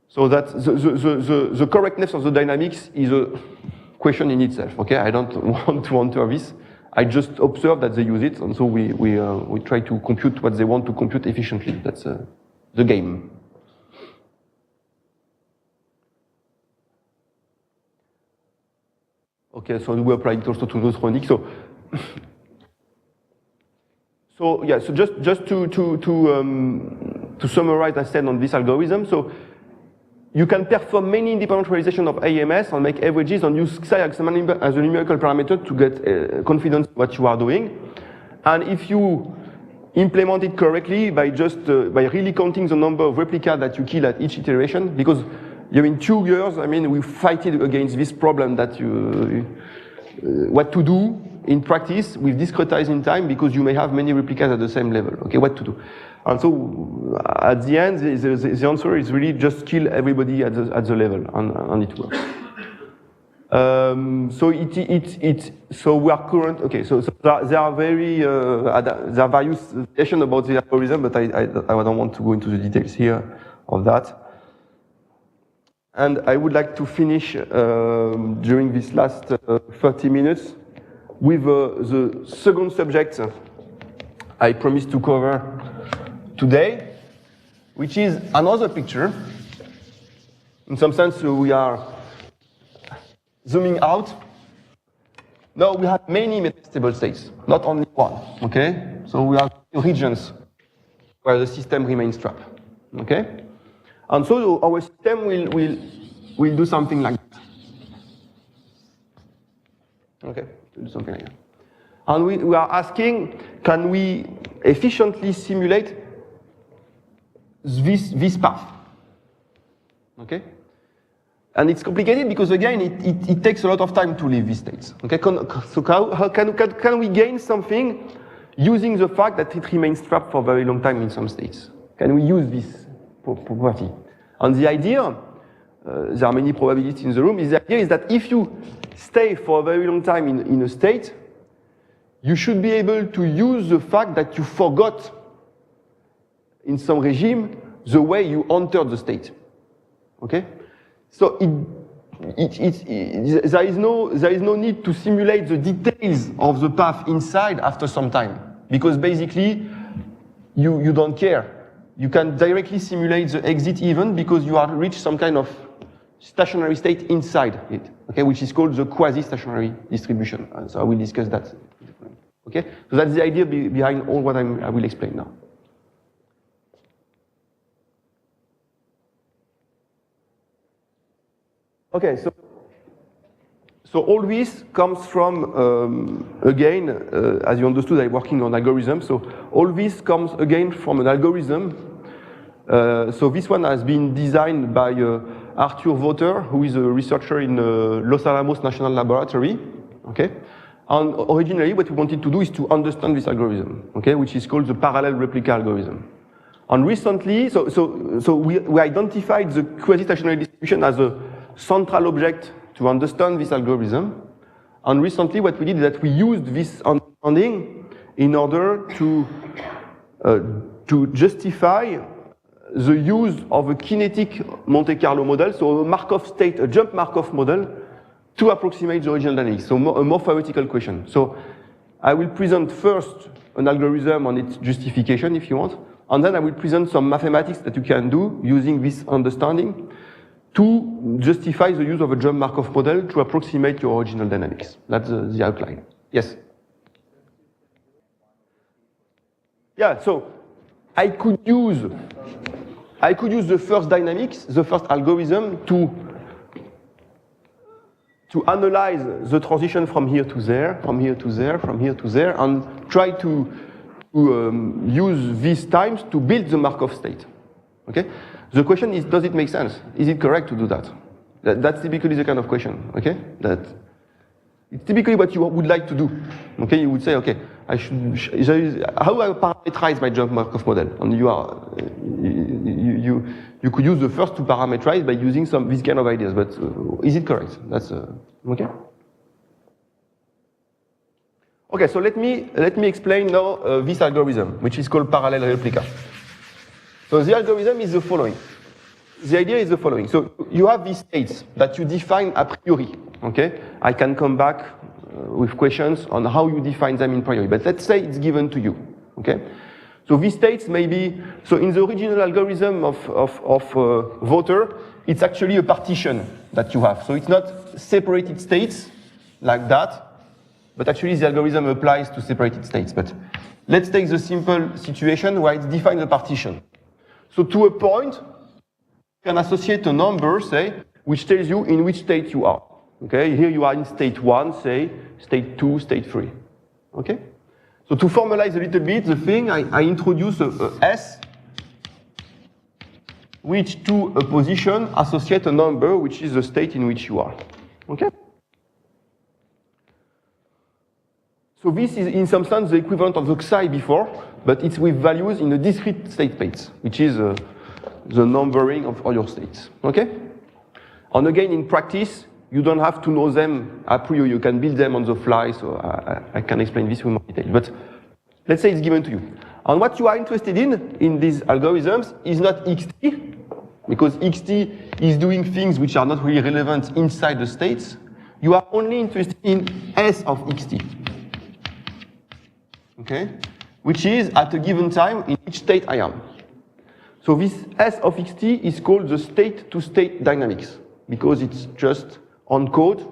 So that the correctness of the dynamics is a question in itself. Okay, I don't want to enter this. I just observe that they use it, and so we try to compute what they want to compute efficiently. That's the game. Okay, so we apply it also to neutronic. So yeah, so just to summarize, I said on this algorithm. So you can perform many independent realization of AMS and make averages and use psi as a numerical parameter to get confidence in what you are doing. And if you implement it correctly by by really counting the number of replicas that you kill at each iteration, because in 2 years, I mean, we fight it against this problem that what to do in practice with discretizing time because you may have many replicas at the same level. Okay, what to do? And so at the end, the answer is really just kill everybody at the level, and it works. So we are current. Okay, so there are there are various variations about the algorithm, but I don't want to go into the details here of that. And I would like to finish during this last 30 minutes with the second subject I promised to cover today, which is another picture. In some sense, we are zooming out. Now we have many metastable states, not only one, okay? So we have regions where the system remains trapped, okay? And so our system will do something like that. Okay, do something like that. And we are asking, can we efficiently simulate this path? Okay? And it's complicated because, again, it takes a lot of time to leave these states. Okay? So how can we gain something using the fact that it remains trapped for a very long time in some states? Can we use this property? And the idea, there are many probabilities in the room, the idea is that if you stay for a very long time in a state, you should be able to use the fact that you forgot in some regime the way you entered the state. Okay? So there is no need to simulate the details of the path inside after some time, because basically you don't care. You can directly simulate the exit event because you have reached some kind of stationary state inside it, okay, which is called the quasi-stationary distribution. And so I will discuss that. Okay, so that's the idea behind all what I will explain now. Okay, so all this comes from, again, as you understood, I'm working on algorithms. So all this comes again from an algorithm. So this one has been designed by Arthur Voter, who is a researcher in Los Alamos National Laboratory. Okay, and originally what we wanted to do is to understand this algorithm, okay, which is called the parallel replica algorithm. And recently, so we identified the quasi-stationary distribution as a central object to understand this algorithm. And recently what we did is that we used this understanding in order to justify the use of a kinetic Monte Carlo model, so a Markov state, a jump Markov model, to approximate the original dynamics, so a more theoretical question. So I will present first an algorithm on its justification, if you want, and then I will present some mathematics that you can do using this understanding to justify the use of a jump Markov model to approximate your original dynamics. That's the outline. Yes? Yeah, so I could use the first dynamics, the first algorithm to analyze the transition from here to there, from here to there, from here to there, and try to use these times to build the Markov state. Okay? The question is, does it make sense? Is it correct to do that? That's typically the kind of question. Okay? It's typically what you would like to do. Okay? You would say, okay, how do I parameterize my jump Markov model? And you could use the first to parameterize by using these kind of ideas, but is it correct? That's okay. Okay, so let me explain now this algorithm, which is called parallel replica. So the algorithm is the following. The idea is the following. So you have these states that you define a priori. Okay, I can come back with questions on how you define them in priori, but let's say it's given to you. Okay, so these states may be, so in the original algorithm of Voter, it's actually a partition that you have. So it's not separated states like that, but actually the algorithm applies to separated states. But let's take the simple situation where it's defined a partition. So to a point, you can associate a number, say, which tells you in which state you are. Okay, here you are in state 1, say, state 2, state 3. Okay? So to formalize a little bit the thing, I introduce a S, which to a position associate a number which is the state in which you are. Okay? So this is in some sense the equivalent of the Xi before, but it's with values in a discrete state space, which is the numbering of all your states. Okay? And again, in practice, you don't have to know them a priori. You can build them on the fly, so I can explain this in more detail. But let's say it's given to you. And what you are interested in these algorithms is not xt, because xt is doing things which are not really relevant inside the states. You are only interested in S of xt. Okay? which is at a given time in which state I am. So this S of xt is called the state-to-state dynamics, because it's just on code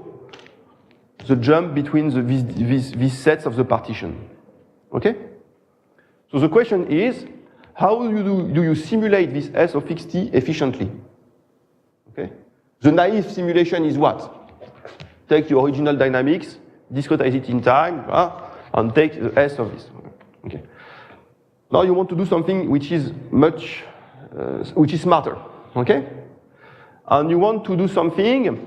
the jump between these sets of the partition. Okay? So the question is, how do you simulate this S of xt efficiently? Okay? The naive simulation is what? Take your original dynamics, discretize it in time, and take the S of this. Okay. Now you want to do something which is which is smarter. Okay? And you want to do something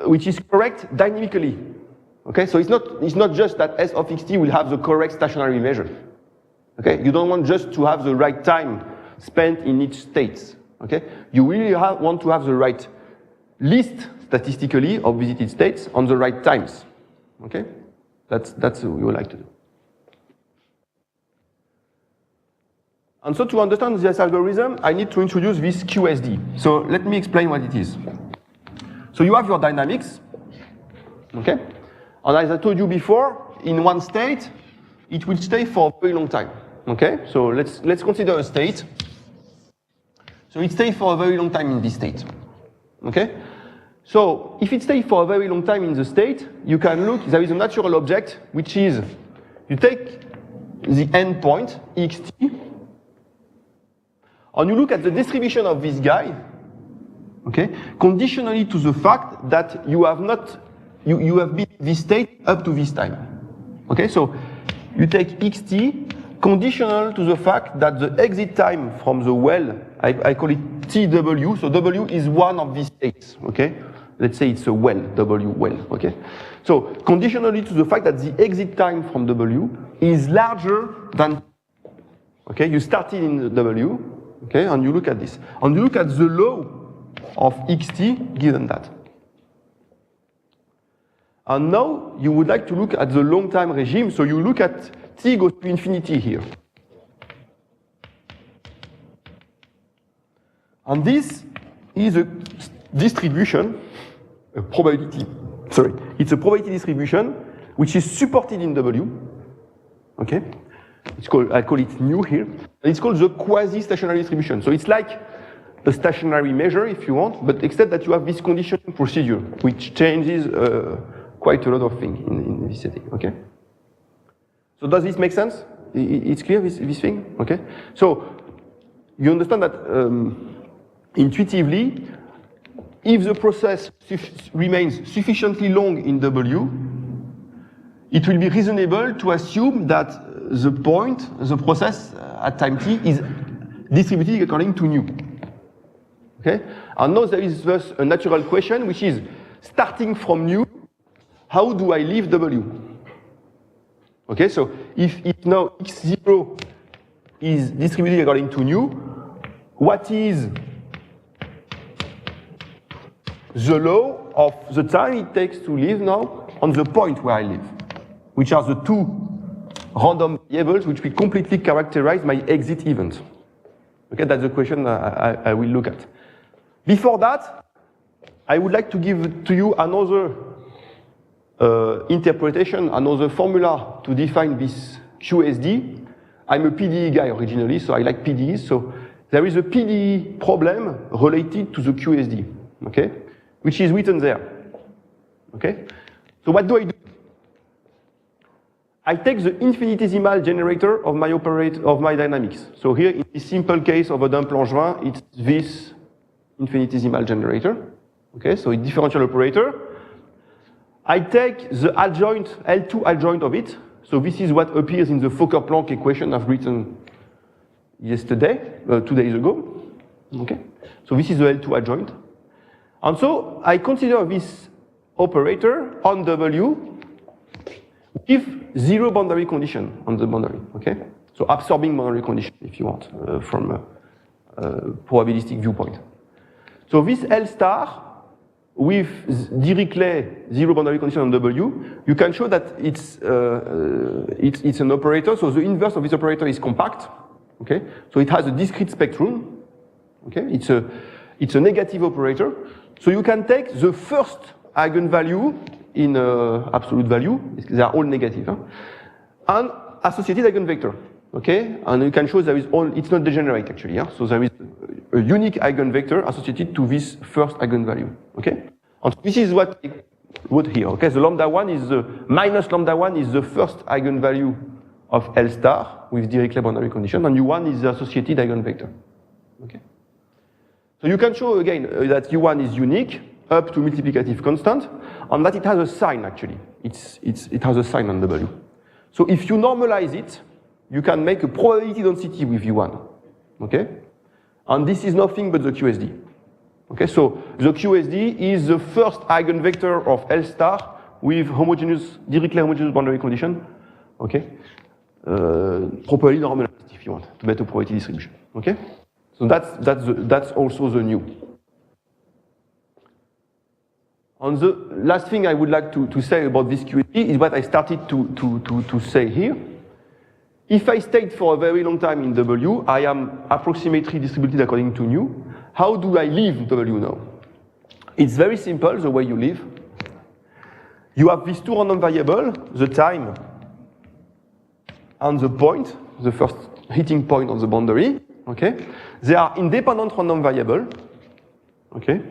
which is correct dynamically. Okay? So it's not just that S of xt will have the correct stationary measure. Okay? You don't want just to have the right time spent in each state. Okay? You really want to have the right list statistically of visited states on the right times. Okay? That's what we would like to do. And so to understand this algorithm, I need to introduce this QSD. So let me explain what it is. So you have your dynamics, okay? And as I told you before, in one state, it will stay for a very long time, okay? So let's consider a state. So it stays for a very long time in this state, okay? So if it stays for a very long time in the state, you can look, there is a natural object, which is, you take the endpoint, xt, and you look at the distribution of this guy, okay, conditionally to the fact that you have been in this state up to this time. Okay, so you take xt conditional to the fact that the exit time from the well, I call it TW, so W is one of these states, okay? Let's say it's a well, W well, okay? So conditionally to the fact that the exit time from W is larger than, okay, you started in the W, okay, and you look at this. And you look at the law of xt given that. And now you would like to look at the long time regime, so you look at t goes to infinity here. And this is a distribution, a probability, sorry, it's a probability distribution which is supported in W, okay? It's called, I call it nu here. And it's called the quasi-stationary distribution. So it's like a stationary measure, if you want, but except that you have this conditioning procedure, which changes quite a lot of things in this setting, okay? So does this make sense? It's clear, this thing, okay? So you understand that intuitively, if the process remains sufficiently long in W, it will be reasonable to assume that the process at time t is distributed according to nu. Okay? And now there is thus a natural question, which is, starting from nu, how do I leave W? Okay, so if now x0 is distributed according to nu, what is the law of the time it takes to live now on the point where I live, which are the two random variables which will completely characterize my exit event. Okay, that's the question I will look at. Before that, I would like to give to you another interpretation, another formula to define this QSD. I'm a PDE guy originally, so I like PDEs. So there is a PDE problem related to the QSD, okay, which is written there. Okay, so what do? I take the infinitesimal generator of my dynamics. So here, in this simple case of a Dampf-Langevin, it's this infinitesimal generator. Okay, so a differential operator. I take the adjoint, L2 adjoint of it. So this is what appears in the Fokker-Planck equation I've written yesterday, 2 days ago. Okay, so this is the L2 adjoint. And so I consider this operator on W with zero boundary condition on the boundary, okay? So absorbing boundary condition, if you want, from a probabilistic viewpoint. So this L star with Dirichlet zero boundary condition on W, you can show that it's an operator. So the inverse of this operator is compact, okay? So it has a discrete spectrum, okay? It's a negative operator. So you can take the first eigenvalue in absolute value, they are all negative, huh? and associated eigenvector. Okay, and you can show there is all, it's not degenerate actually, yeah? So there is a unique eigenvector associated to this first eigenvalue, okay? And this is what I wrote here, okay? The lambda 1 is the, minus lambda 1 is the first eigenvalue of L star with Dirichlet boundary condition, and U1 is the associated eigenvector, okay? So you can show again that U1 is unique up to multiplicative constant, and that it has a sign actually. It has a sign on W. So if you normalize it, you can make a probability density with U1, okay? And this is nothing but the QSD. Okay, so the QSD is the first eigenvector of L star with homogeneous, Dirichlet homogeneous boundary condition, okay? Properly normalized if you want to get a probability distribution, okay? So that's also the new. And the last thing I would like to say about this QSD is what I started to say here. If I stayed for a very long time in W, I am approximately distributed according to nu. How do I leave W now? It's very simple, the way you live. You have these two random variables, the time and the point, the first hitting point on the boundary, okay? They are independent random variables, okay?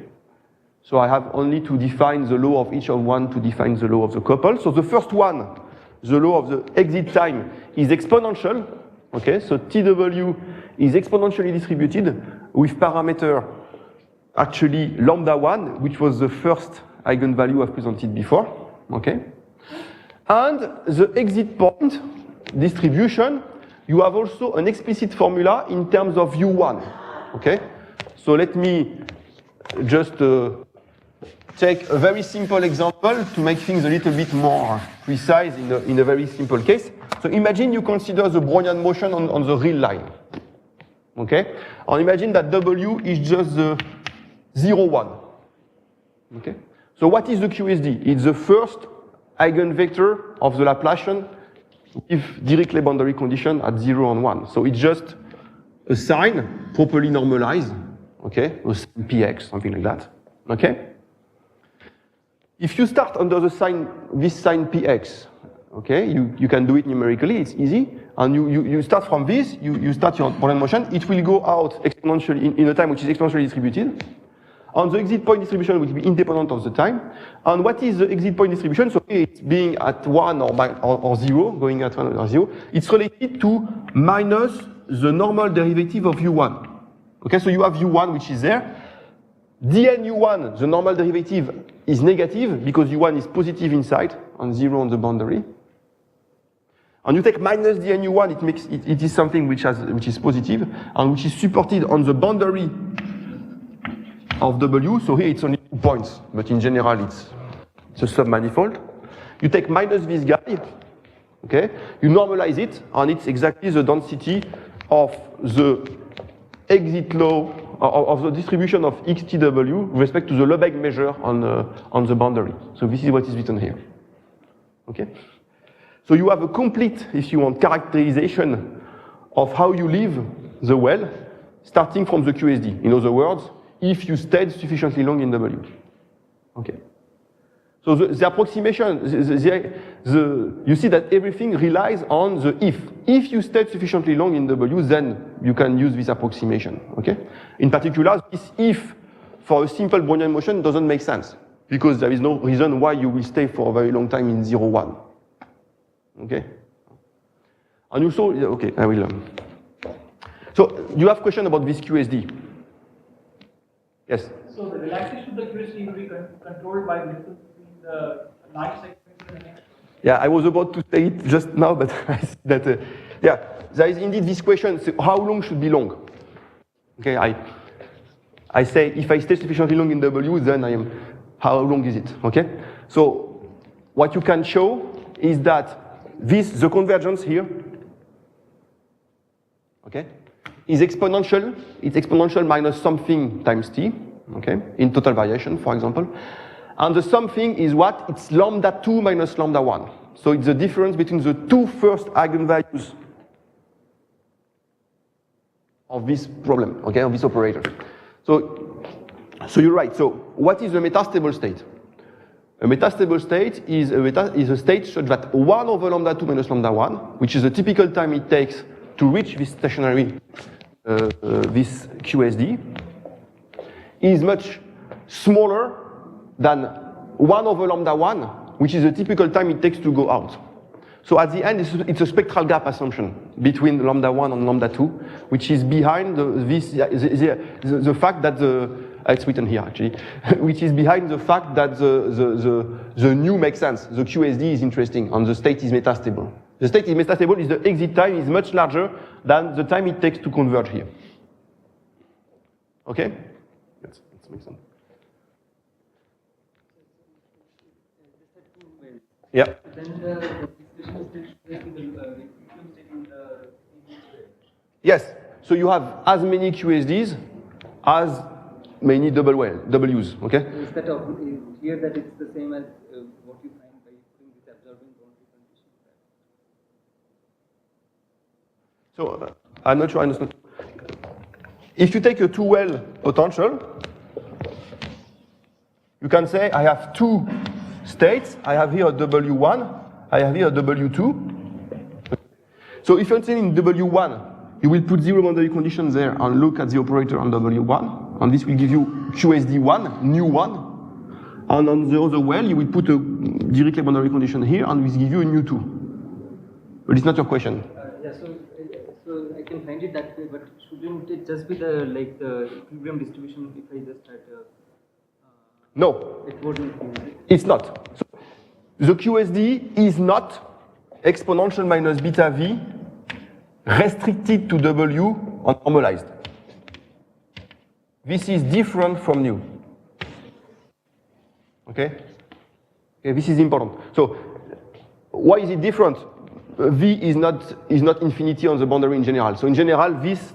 So I have only to define the law of each of one to define the law of the couple. So the first one, the law of the exit time, is exponential, okay? So TW is exponentially distributed with parameter actually lambda 1, which was the first eigenvalue I've presented before, okay? And the exit point distribution, you have also an explicit formula in terms of U1, okay? So let me just take a very simple example to make things a little bit more precise in a very simple case. So imagine you consider the Brownian motion on the real line, okay? And imagine that W is just the 0, 1, okay? So what is the QSD? It's the first eigenvector of the Laplacian with Dirichlet boundary condition at 0 and 1. So it's just a sign properly normalized, okay? A sign px, something like that, okay? If you start under the sign, this sign px, okay, you can do it numerically, it's easy, and you start from this, you start your Brownian motion, it will go out exponentially in a time which is exponentially distributed, and the exit point distribution will be independent of the time. And what is the exit point distribution? So it's being at 1 or 0, going at 1 or 0, it's related to minus the normal derivative of U1. Okay, so you have U1 which is there. dn U1, the normal derivative, is negative because U1 is positive inside and 0 on the boundary. And you take minus dn U1, it is something which is positive and which is supported on the boundary of W. So here it's only 2 points, but in general it's a submanifold. You take minus this guy, okay? You normalize it, and it's exactly the density of the exit law of the distribution of XTW with respect to the Lebesgue measure on the boundary. So this is what is written here. Okay? So you have a complete, if you want, characterization of how you leave the well, starting from the QSD. In other words, if you stayed sufficiently long in W. Okay. So the approximation, you see that everything relies on the if. If you stayed sufficiently long in W, then you can use this approximation, okay? In particular, this if for a simple Brownian motion doesn't make sense because there is no reason why you will stay for a very long time in 0, 1, okay? And also, okay, I will. So you have question about this QSD? Yes? So the relaxation of the QSD will be controlled by the difference between the light segment and the next. Yeah, I was about to say it just now, but I see that, yeah, there is indeed this question, so how long should be long? Okay, I say if I stay sufficiently long in W, then how long is it, okay? So what you can show is that the convergence here, okay, is exponential. It's exponential minus something times t, okay, in total variation, for example. And the something is what? It's lambda 2 minus lambda 1. So it's the difference between the two first eigenvalues of this problem, okay, of this operator. So you're right. So what is the metastable state? A metastable state is a state such that 1 over lambda 2 minus lambda 1, which is the typical time it takes to reach this stationary, this QSD, is much smaller than 1 over lambda 1, which is the typical time it takes to go out. So at the end, it's a spectral gap assumption between lambda 1 and lambda 2, which is behind the fact that it's written here actually, which is behind the fact that the new makes sense. The QSD is interesting and the state is metastable. The state is metastable is the exit time is much larger than the time it takes to converge here. Okay? Let's make sense. Yeah. Then the distribution is still the equilibrium state in the Yes. So you have as many QSDs as many W's. Okay. Is that clear that it's the same as what you find by putting this absorbing boundary condition? So I'm not sure I understand. If you take a two-well potential, you can say I have two states. I have here a W1, I have here a W2. So if you're saying in W1, you will put zero boundary conditions there and look at the operator on W1, and this will give you QSD1, new one. And on the other well, you will put a Dirichlet boundary condition here, and this will give you a new 2. But it's not your question. Yeah, so I can find it that way, but shouldn't it just be the equilibrium distribution if I just had No, it wouldn't be. it's not. So the QSD is not exponential minus beta V restricted to W and normalized. This is different from nu. Okay? Okay, this is important. So why is it different? V is not infinity on the boundary in general. So in general, this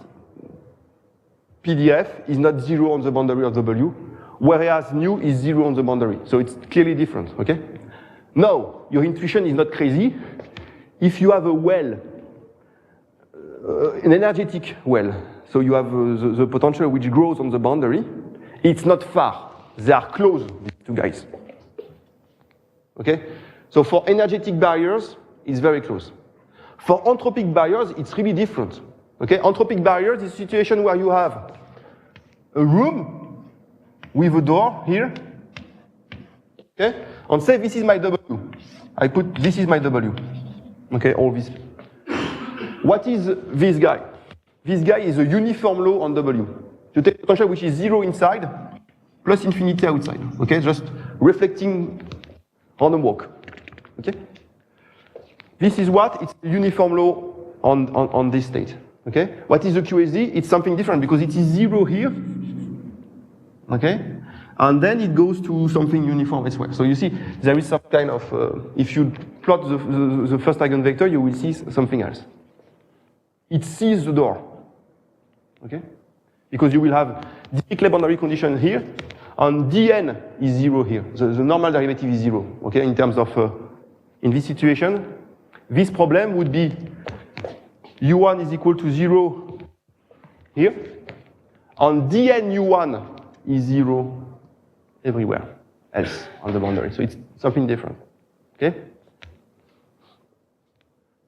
PDF is not 0 on the boundary of W, whereas nu is 0 on the boundary. So it's clearly different, okay? Now, your intuition is not crazy. If you have a well, an energetic well, so you have the potential which grows on the boundary, it's not far. They are close, these two guys. Okay? So for energetic barriers, it's very close. For entropic barriers, it's really different. Okay? Entropic barriers is a situation where you have a room with a door here. Okay? And say this is my W. I put this is my W. Okay, all this. What is this guy? This guy is a uniform law on W. You take a potential which is 0 inside plus infinity outside. Okay, just reflecting on a walk. Okay? This is what? It's a uniform law on this state. Okay? What is the QSD? It's something different because it is 0 here. Okay? And then it goes to something uniform as well. So you see, there is some kind of, if you plot the first eigenvector, you will see something else. It sees the door. Okay? Because you will have Dirichlet boundary condition here, and dn is 0 here. The normal derivative is 0. Okay? In terms of, in this situation, this problem would be u1 is equal to 0 here, and dn u1 is 0 everywhere else on the boundary. So it's something different. Okay?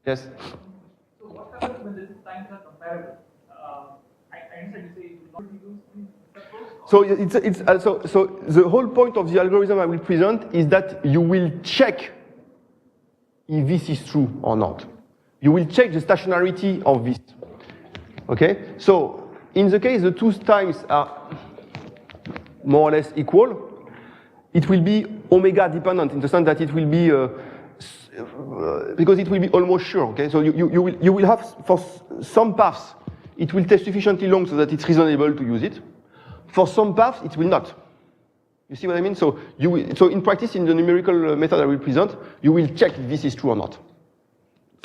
Yes? So what happens when the times are comparable? I understand you say you will not use these approach. So the whole point of the algorithm I will present is that you will check if this is true or not. You will check the stationarity of this. Okay? So in the case the two times are more or less equal, it will be omega dependent in the sense that it will be because it will be almost sure. Okay, so you will have for some paths it will take sufficiently long so that it's reasonable to use it. For some paths it will not. You see what I mean? So so in practice, in the numerical method I will present, you will check if this is true or not.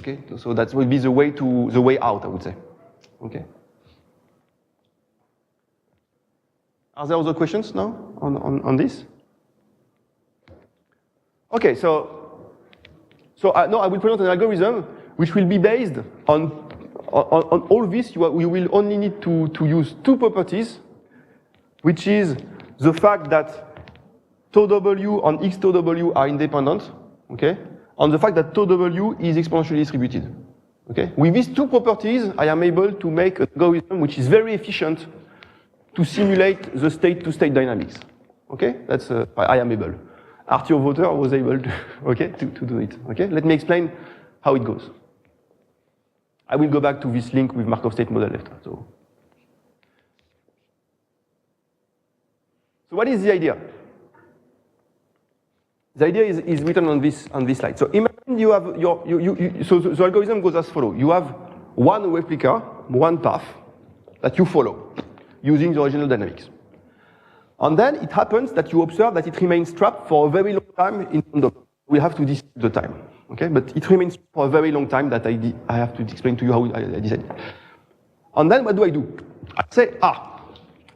Okay, so that will be the way out, I would say. Okay. Are there other questions now on this? Okay, so now I will present an algorithm which will be based on all this. You will only need to use two properties, which is the fact that tau W and x tau W are independent, okay? On the fact that tau W is exponentially distributed, okay? With these two properties, I am able to make an algorithm which is very efficient to simulate the state-to-state dynamics, okay? That's, I am able. Arthur Voter was able to, okay, to do it, okay? Let me explain how it goes. I will go back to this link with Markov state model later, so what is the idea? The idea is written on this slide. So imagine you have so the algorithm goes as follows. You have one replica, one path that you follow using the original dynamics. And then it happens that you observe that it remains trapped for a very long time in the, we have to decide the time, okay? But it remains for a very long time that I have to explain to you how I decided. And then what do? I say,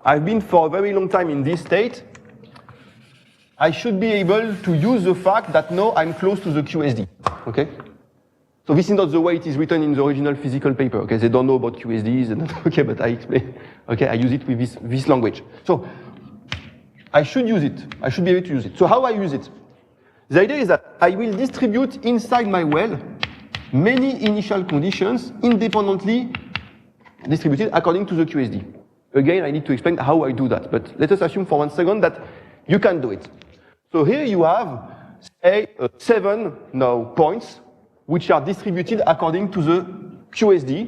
I've been for a very long time in this state. I should be able to use the fact that now I'm close to the QSD, okay? So this is not the way it is written in the original physical paper, okay? They don't know about QSDs, and okay, but I explain, okay? I use it with this language. So I should use it. I should be able to use it. So how I use it? The idea is that I will distribute inside my well many initial conditions independently distributed according to the QSD. Again, I need to explain how I do that, but let us assume for 1 second that you can do it. So here you have, say, 7 now points which are distributed according to the QSD,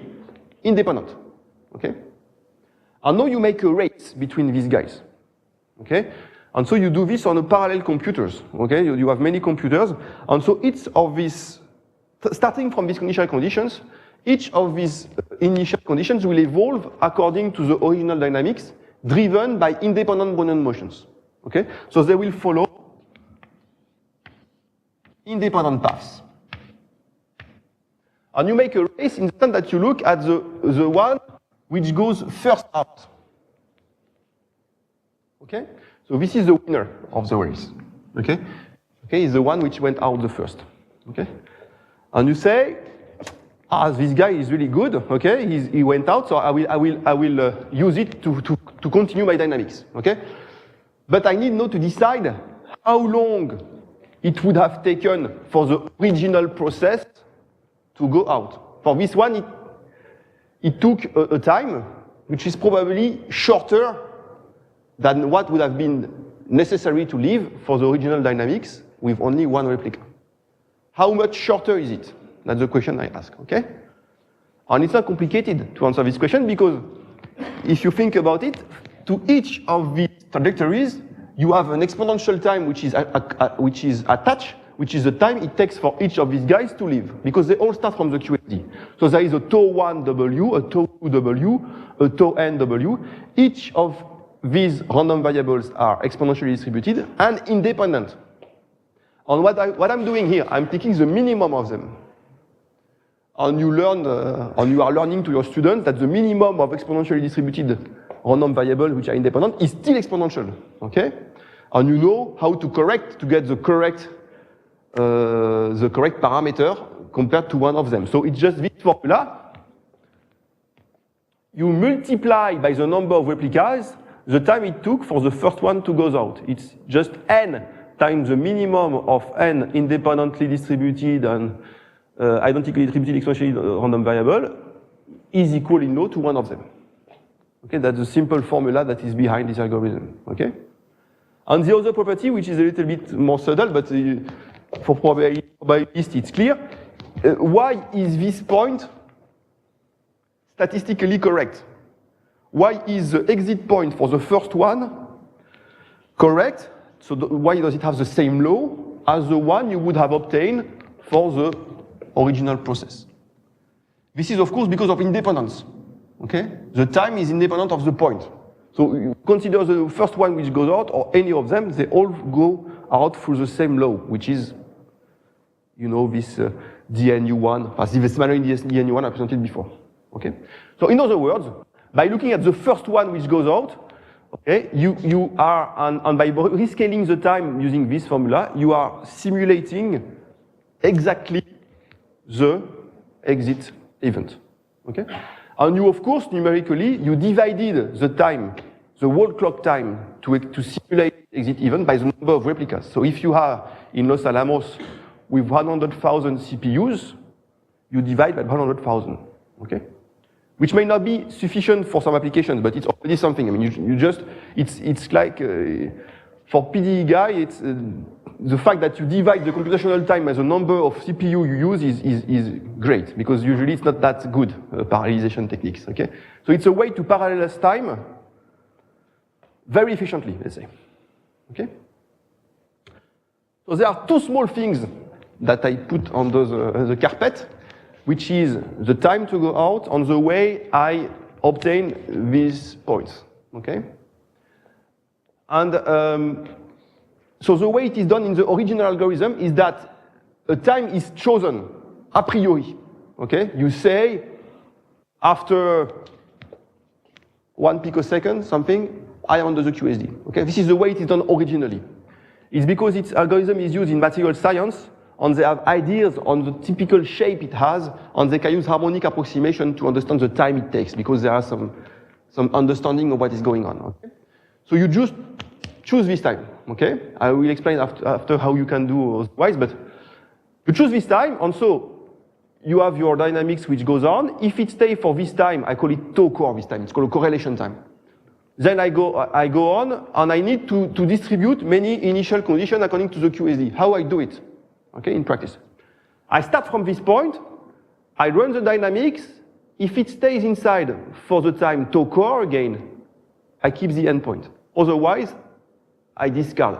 independent, okay? And now you make a race between these guys, okay? And so you do this on a parallel computers, okay? You have many computers, and so each of these, starting from these initial conditions, each of these initial conditions will evolve according to the original dynamics driven by independent Brownian motions, okay? So they will follow independent paths. And you make a race in the sense that you look at the one which goes first out, okay? So this is the winner of the race, okay? Okay, is the one which went out the first, okay? And you say, this guy is really good, okay? He went out, so I will use it to continue my dynamics, okay? But I need now to decide how long it would have taken for the original process to go out. For this one, it took a time which is probably shorter than what would have been necessary to live for the original dynamics with only one replica. How much shorter is it? That's the question I ask, okay? And it's not complicated to answer this question because if you think about it, to each of these trajectories, you have an exponential time which is attached, which is the time it takes for each of these guys to live, because they all start from the QSD. So there is a tau1 W, a tau2 W, a tau n W. Each of these random variables are exponentially distributed and independent. And what I'm doing here, I'm taking the minimum of them. And you learn, and you are learning to your students that the minimum of exponentially distributed random variables which are independent is still exponential, okay? And you know how to correct to get the correct parameter compared to one of them. So it's just this formula. You multiply by the number of replicas the time it took for the first one to go out. It's just n times the minimum of n independently distributed and identically distributed exponentially random variable is equal in law to one of them. Okay, that's the simple formula that is behind this algorithm, okay? And the other property, which is a little bit more subtle, but for probabilist it's clear, why is this point statistically correct? Why is the exit point for the first one correct? So why does it have the same law as the one you would have obtained for the original process? This is, of course, because of independence. Okay? The time is independent of the point. So you consider the first one which goes out, or any of them, they all go out through the same law, which is, you know, this dnu1, this Malloy dnu1 I presented before. Okay? So in other words, by looking at the first one which goes out, okay, you are, and by rescaling the time using this formula, you are simulating exactly the exit event. Okay? And you, of course, numerically, you divided the time the whole clock time to simulate exit event by the number of replicas. So if you are in Los Alamos with 100,000 CPUs, you divide by 100,000, okay? Which may not be sufficient for some applications, but it's already something. I mean, you just, it's like, for PDE guy, it's the fact that you divide the computational time as a number of CPU you use is great, because usually it's not that good, parallelization techniques, okay? So it's a way to parallelize time very efficiently, let's say, okay? So there are two small things that I put on the carpet, which is the time to go out on the way I obtain these points, okay? And so the way it is done in the original algorithm is that a time is chosen a priori, okay? You say, after 1 picosecond, something, I am under the QSD, okay? This is the way it is done originally. It's because its algorithm is used in material science, and they have ideas on the typical shape it has, and they can use harmonic approximation to understand the time it takes, because there are some understanding of what is going on, okay? So you just choose this time, okay? I will explain after how you can do otherwise, but you choose this time, and so you have your dynamics which goes on. If it stays for this time, I call it tau core this time, it's called a correlation time. Then I go on, and I need to distribute many initial conditions according to the QSD. How I do it, okay, in practice. I start from this point, I run the dynamics. If it stays inside for the time tau core again, I keep the endpoint. Otherwise, I discard,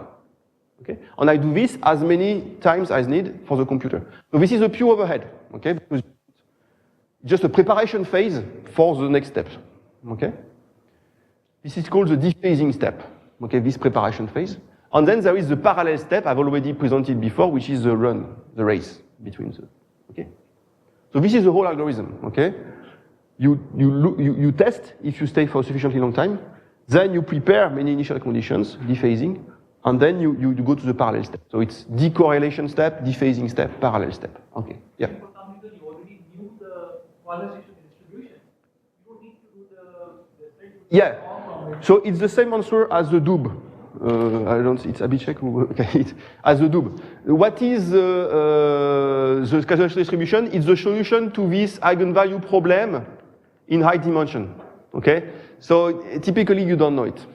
okay? And I do this as many times as need for the computer. So this is a pure overhead, okay? Because just a preparation phase for the next step, okay? This is called the dephasing step, okay, this preparation phase. And then there is the parallel step I've already presented before, which is the run, the race between the, okay? So this is the whole algorithm, okay? You test if you stay for a sufficiently long time, then you prepare many initial conditions, dephasing, and then you go to the parallel step. So it's decorrelation step, dephasing step, parallel step, okay, yeah. For some reason, you already knew the polarization distribution. You don't need to do the yeah. So it's the same answer as the DOOB. I don't see, it's Abhishek who, okay, as the DOOB. What is the casual distribution? It's the solution to this eigenvalue problem in high dimension, okay? So typically you don't know it.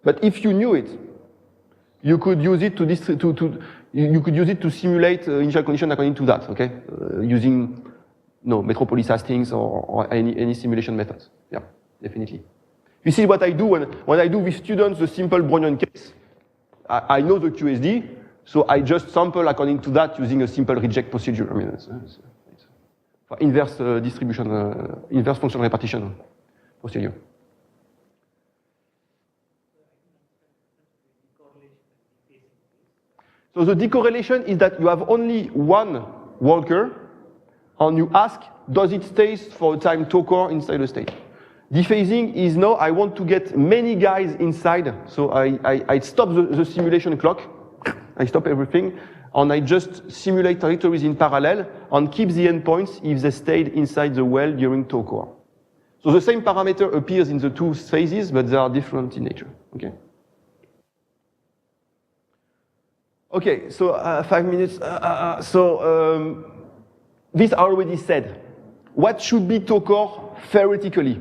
But if you knew it, you could use it to simulate initial condition according to that, okay? Using Metropolis hastings or any simulation methods. Yeah, definitely. This is what I do when I do with students the simple Brownian case. I know the QSD, so I just sample according to that using a simple reject procedure. I mean, it's for inverse distribution, inverse function repartition procedure. So the decorrelation is that you have only one worker, and you ask, does it stay for a time tau core inside the state? Dephasing is no, I want to get many guys inside, so I stop the simulation clock, I stop everything, and I just simulate trajectories in parallel and keep the endpoints if they stayed inside the well during tau core. So the same parameter appears in the two phases, but they are different in nature, okay? Okay, so 5 minutes. This I already said. What should be tau core theoretically?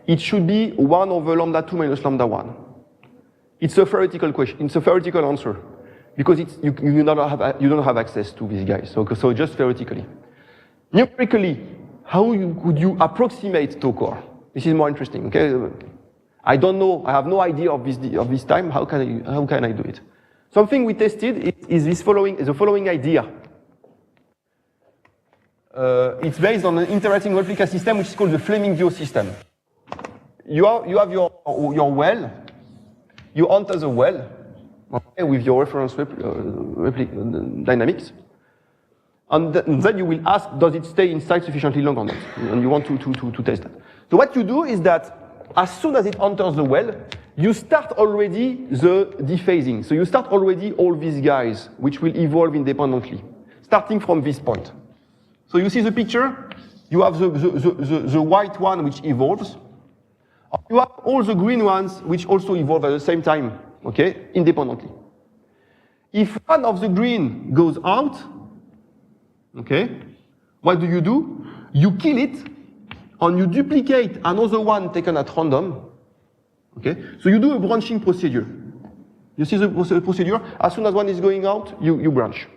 It should be 1 over lambda 2 minus lambda 1. It's a theoretical question. It's a theoretical answer because you don't have access to these guys. So just theoretically. Numerically, how could you approximate tau core? This is more interesting. Okay, I don't know. I have no idea of this time. How can I do it? Something we tested is the following idea. It's based on an interacting replica system which is called the Fleming-Vio system. You have your well, you enter the well, okay, with your reference dynamics, and then you will ask, does it stay inside sufficiently long or not? And you want to test that. So what you do is that as soon as it enters the well, you start already the dephasing. So you start already all these guys, which will evolve independently, starting from this point. So you see the picture? You have the white one which evolves, You have all the green ones which also evolve at the same time, okay, independently. If one of the green goes out, okay, what do? You kill it, and you duplicate another one taken at random, okay? So you do a branching procedure. You see the procedure? As soon as one is going out, you branch.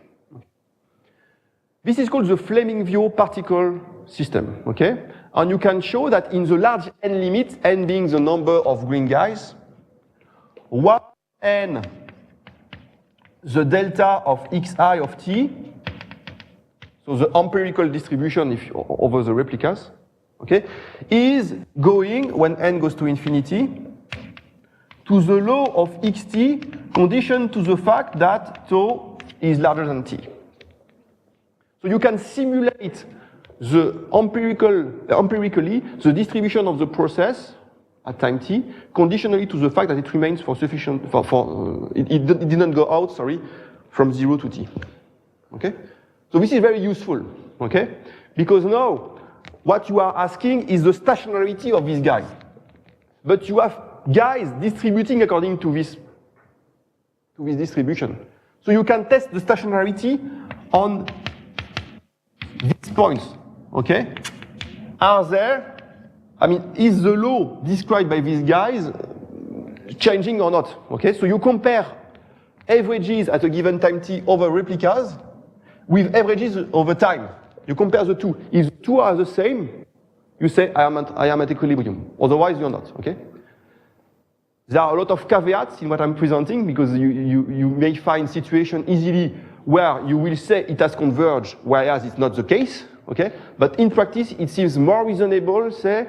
This is called the Fleming-Vio particle system, okay? And you can show that in the large n limit, n being the number of green guys, 1n, the delta of xi of t, so the empirical distribution over the replicas, okay, is going, when n goes to infinity, to the law of xt conditioned to the fact that tau is larger than t. So you can simulate the empirically the distribution of the process at time t, conditionally to the fact that it remains for sufficient, it didn't go out, sorry, from 0 to t. Okay? So this is very useful, okay? Because now, what you are asking is the stationarity of these guys. But you have guys distributing according to this distribution. So you can test the stationarity on these points, okay? Is the law described by these guys changing or not, okay? So you compare averages at a given time t over replicas with averages over time. You compare the two. If the two are the same, you say, I am at equilibrium. Otherwise, you're not, okay? There are a lot of caveats in what I'm presenting because you may find situations easily where you will say it has converged, whereas it's not the case, okay? But in practice, it seems more reasonable, say,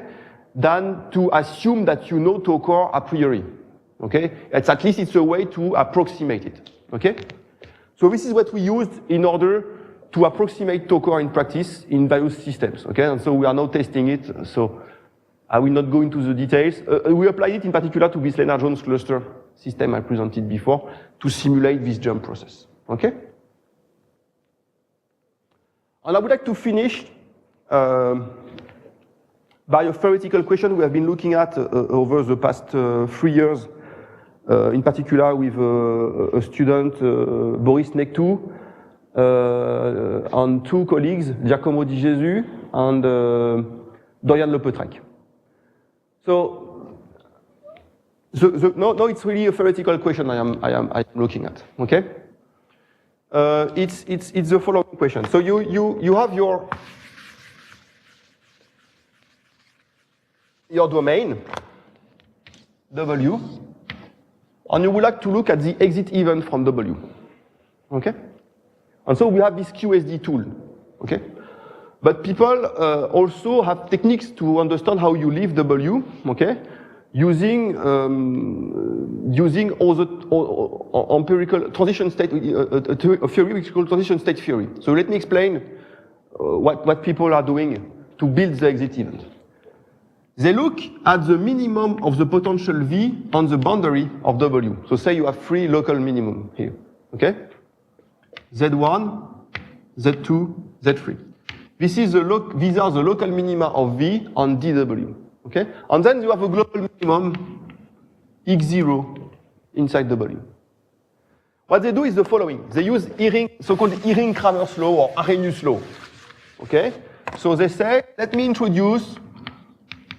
than to assume that you know tau core a priori, okay? At least it's a way to approximate it, okay? So this is what we used in order to approximate tau core in practice in various systems, okay? And so we are now testing it, so I will not go into the details. We applied it in particular to this Lennard-Jones cluster system I presented before to simulate this jump process, okay? And I would like to finish by a theoretical question we have been looking at over the past 3 years, in particular with a student, Boris Nectou, and two colleagues, Giacomo Di Gesù and Dorian Lepetrec. So, no, it's really a theoretical question I am looking at, okay? It's the following question. So you have your domain, W, and you would like to look at the exit event from W, okay? And so we have this QSD tool, okay? But people also have techniques to understand how you leave W, okay? Using all empirical transition state, a theory which is called transition state theory. So let me explain what people are doing to build the exit event. They look at the minimum of the potential V on the boundary of W. So say you have 3 local minimum here, okay? Z1, Z2, Z3. These are the local minima of V on DW, okay? And then you have a global minimum X0 inside W. What they do is the following. They use so-called Eyring-Kramers law or Arrhenius law, okay? So they say, let me introduce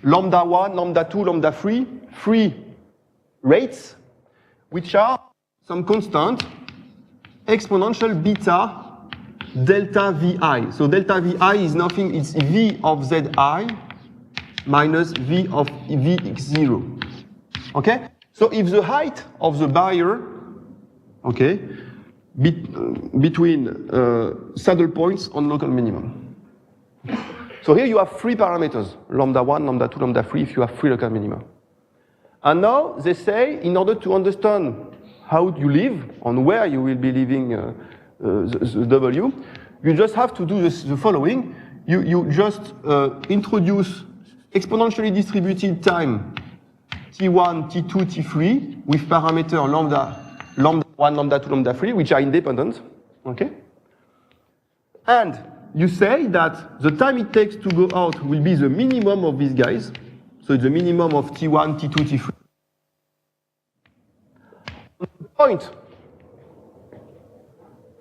lambda 1, lambda 2, lambda 3, 3 rates, which are some constant exponential beta delta Vi. So delta Vi is nothing, it's V of Zi minus V of Vx0. Okay? So if the height of the barrier, okay, between saddle points on local minimum. So here you have 3 parameters, lambda 1, lambda 2, lambda 3, if you have 3 local minima. And now they say, in order to understand how you live, on where you will be living the W, you just have to do the following. You just introduce exponentially distributed time T1, T2, T3 with parameter lambda 1, lambda 2, lambda 3, which are independent, okay? And you say that the time it takes to go out will be the minimum of these guys. So it's the minimum of T1, T2, T3. The point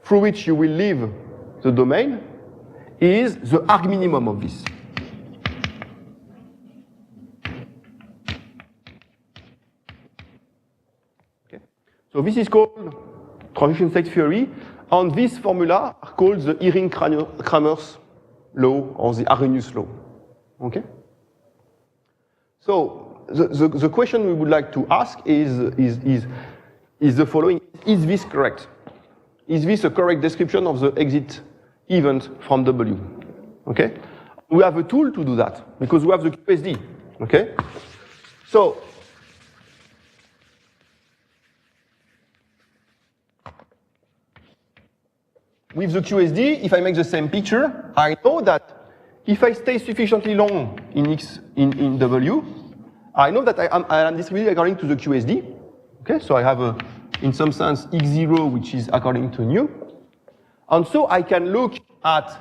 through which you will leave the domain is the arg minimum of this. Okay. So this is called transition state theory, and these formula are called the Ihring-Kramers law or the Arrhenius law. Okay? So the question we would like to ask is the following: is this correct? Is this a correct description of the exit event from W? Okay? We have a tool to do that because we have the QSD. Okay? So with the QSD, if I make the same picture, I know that if I stay sufficiently long in X in W, I know that I am distributed according to the QSD. Okay, so I have in some sense X0, which is according to nu. And so I can look at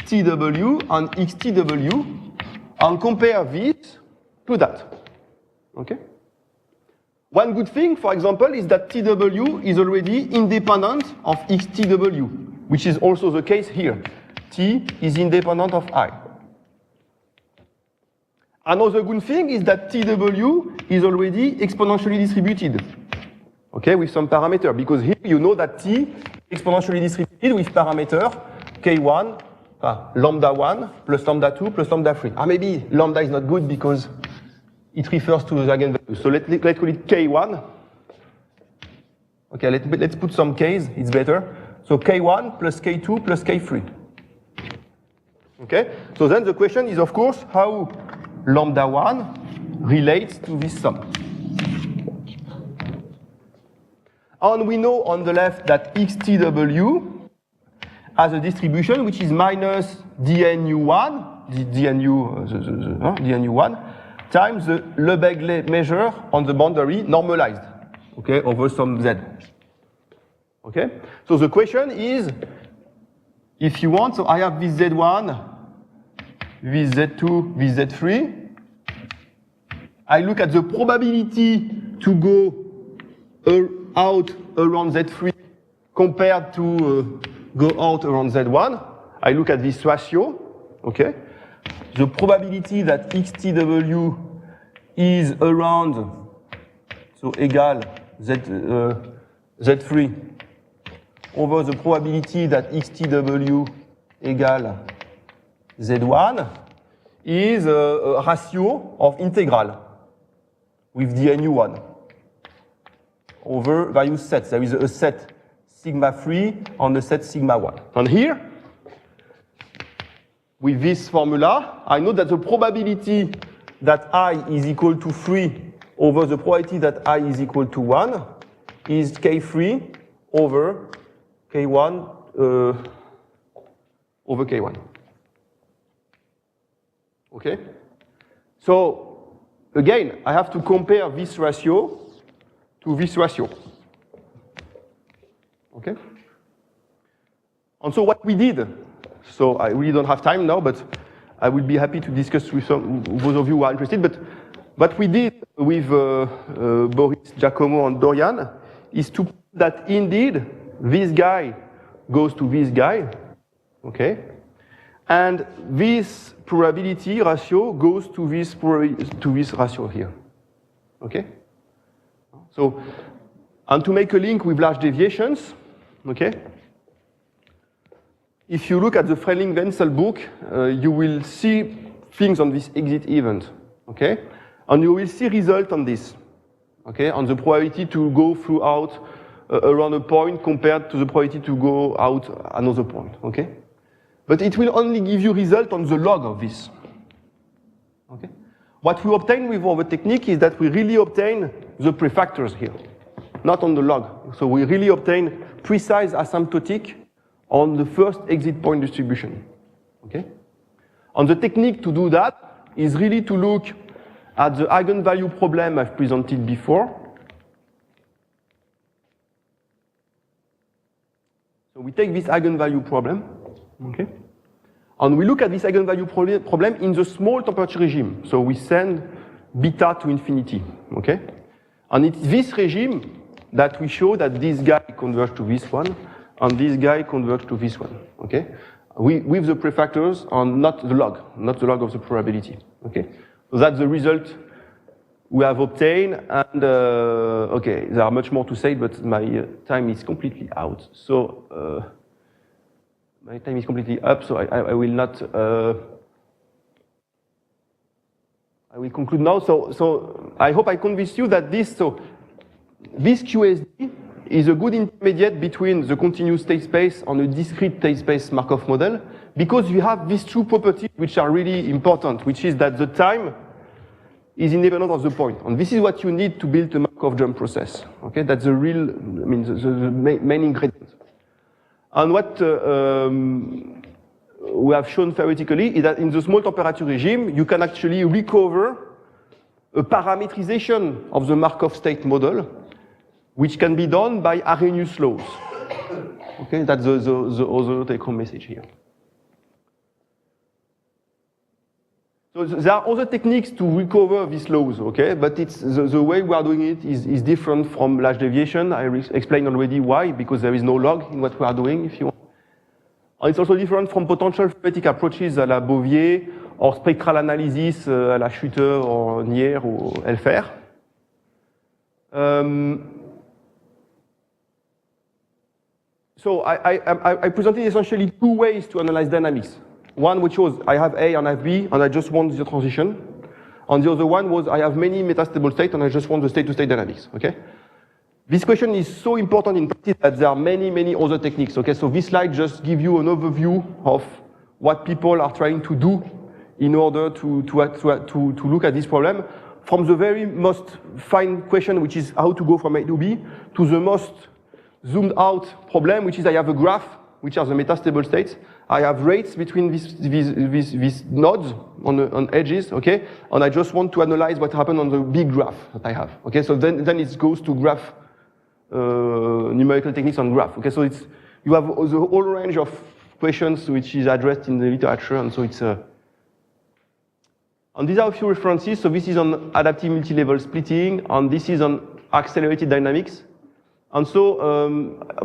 TW and XTW and compare this to that. Okay? One good thing, for example, is that TW is already independent of XTW, which is also the case here. T is independent of I. Another good thing is that TW is already exponentially distributed, okay, with some parameter, because here you know that T is exponentially distributed with parameter K1, lambda 1 plus lambda 2 plus lambda 3. Maybe lambda is not good because it refers to the eigenvalue. So let's call it K1. Okay, let's put some K's, it's better. So K1 plus K2 plus K3. Okay, so then the question is, of course, how lambda 1 relates to this sum. And we know on the left that XTW has a distribution which is minus dnu1, dnu1 times the Lebesgue measure on the boundary normalized, okay, over some z. Okay, so the question is, if you want, so I have this z1, this z2, this z3. I look at the probability to go out around z3 compared to go out around z1. I look at this ratio, okay? The probability that XTW is around, so égal z3 over the probability that XTW égal z1 is a ratio of integral with dnu1 over various sets. There is a set sigma 3 and a set sigma 1. And here, with this formula, I know that the probability that I is equal to 3 over the probability that I is equal to 1 is K3 over K1 over K1. Okay? So, again, I have to compare this ratio to this ratio. Okay? And so what we did, so I really don't have time now, but I will be happy to discuss with those of you who are interested, but what we did with Boris, Giacomo, and Dorian is to prove that indeed this guy goes to this guy, okay? And this probability ratio goes to this ratio here, okay? So, and to make a link with large deviations, okay? If you look at the Freiling-Wenzel book, you will see things on this exit event, okay? And you will see result on this, okay? On the probability to go throughout around a point compared to the probability to go out another point, okay? But it will only give you result on the log of this, okay? What we obtain with our technique is that we really obtain the prefactors here, not on the log. So we really obtain precise asymptotic on the first exit point distribution, okay? And the technique to do that is really to look at the eigenvalue problem I've presented before. So we take this eigenvalue problem, okay? And we look at this eigenvalue problem in the small temperature regime. So we send beta to infinity, okay? And it's this regime that we show that this guy converges to this one, and this guy converges to this one, okay? With the prefactors and not the log of the probability, okay? So that's the result we have obtained, and okay, there are much more to say, but my time is completely out. So my time is completely up, so I will not. I will conclude now. So I hope I convinced you that this QSD is a good intermediate between the continuous state space and a discrete state space Markov model, because you have these two properties which are really important, which is that the time is independent of the point. And this is what you need to build a Markov jump process. Okay, that's the real, I mean, the main ingredient. And what we have shown theoretically is that in the small temperature regime, you can actually recover a parametrization of the Markov state model, which can be done by Arrhenius laws. Okay, that's the other take-home message here. So there are other techniques to recover these laws, okay? But it's the way we are doing it is different from large deviation. I explained already why, because there is no log in what we are doing, if you want. And it's also different from potential theoretic approaches à la Bovier or spectral analysis à la Schutter or Nier or Elfer. So I presented essentially two ways to analyze dynamics. One which was I have A and I have B and I just want the transition. And the other one was I have many metastable states and I just want the state-to-state dynamics, okay? This question is so important in practice that there are many other techniques, okay? So this slide just gives you an overview of what people are trying to do in order to look at this problem, from the very most fine question, which is how to go from A to B, to the most zoomed out problem, which is I have a graph, which are the metastable states. I have rates between these nodes on edges, okay? And I just want to analyze what happened on the big graph that I have, okay? So then it goes to graph, numerical techniques on graph, okay? So you have the whole range of questions which is addressed in the literature, and so it's and these are a few references. So this is on adaptive multi-level splitting, and this is on accelerated dynamics. And so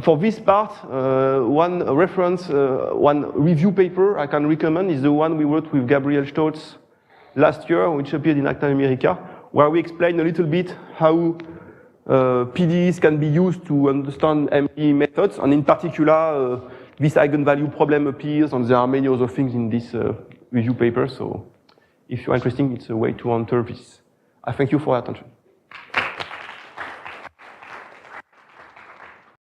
for this part, one reference, one review paper I can recommend is the one we wrote with Gabriel Stolz last year, which appeared in Acta Numerica, where we explain a little bit how PDEs can be used to understand ME methods, and in particular, this eigenvalue problem appears, and there are many other things in this review paper. So if you're interested, it's a way to enter this. I thank you for your attention.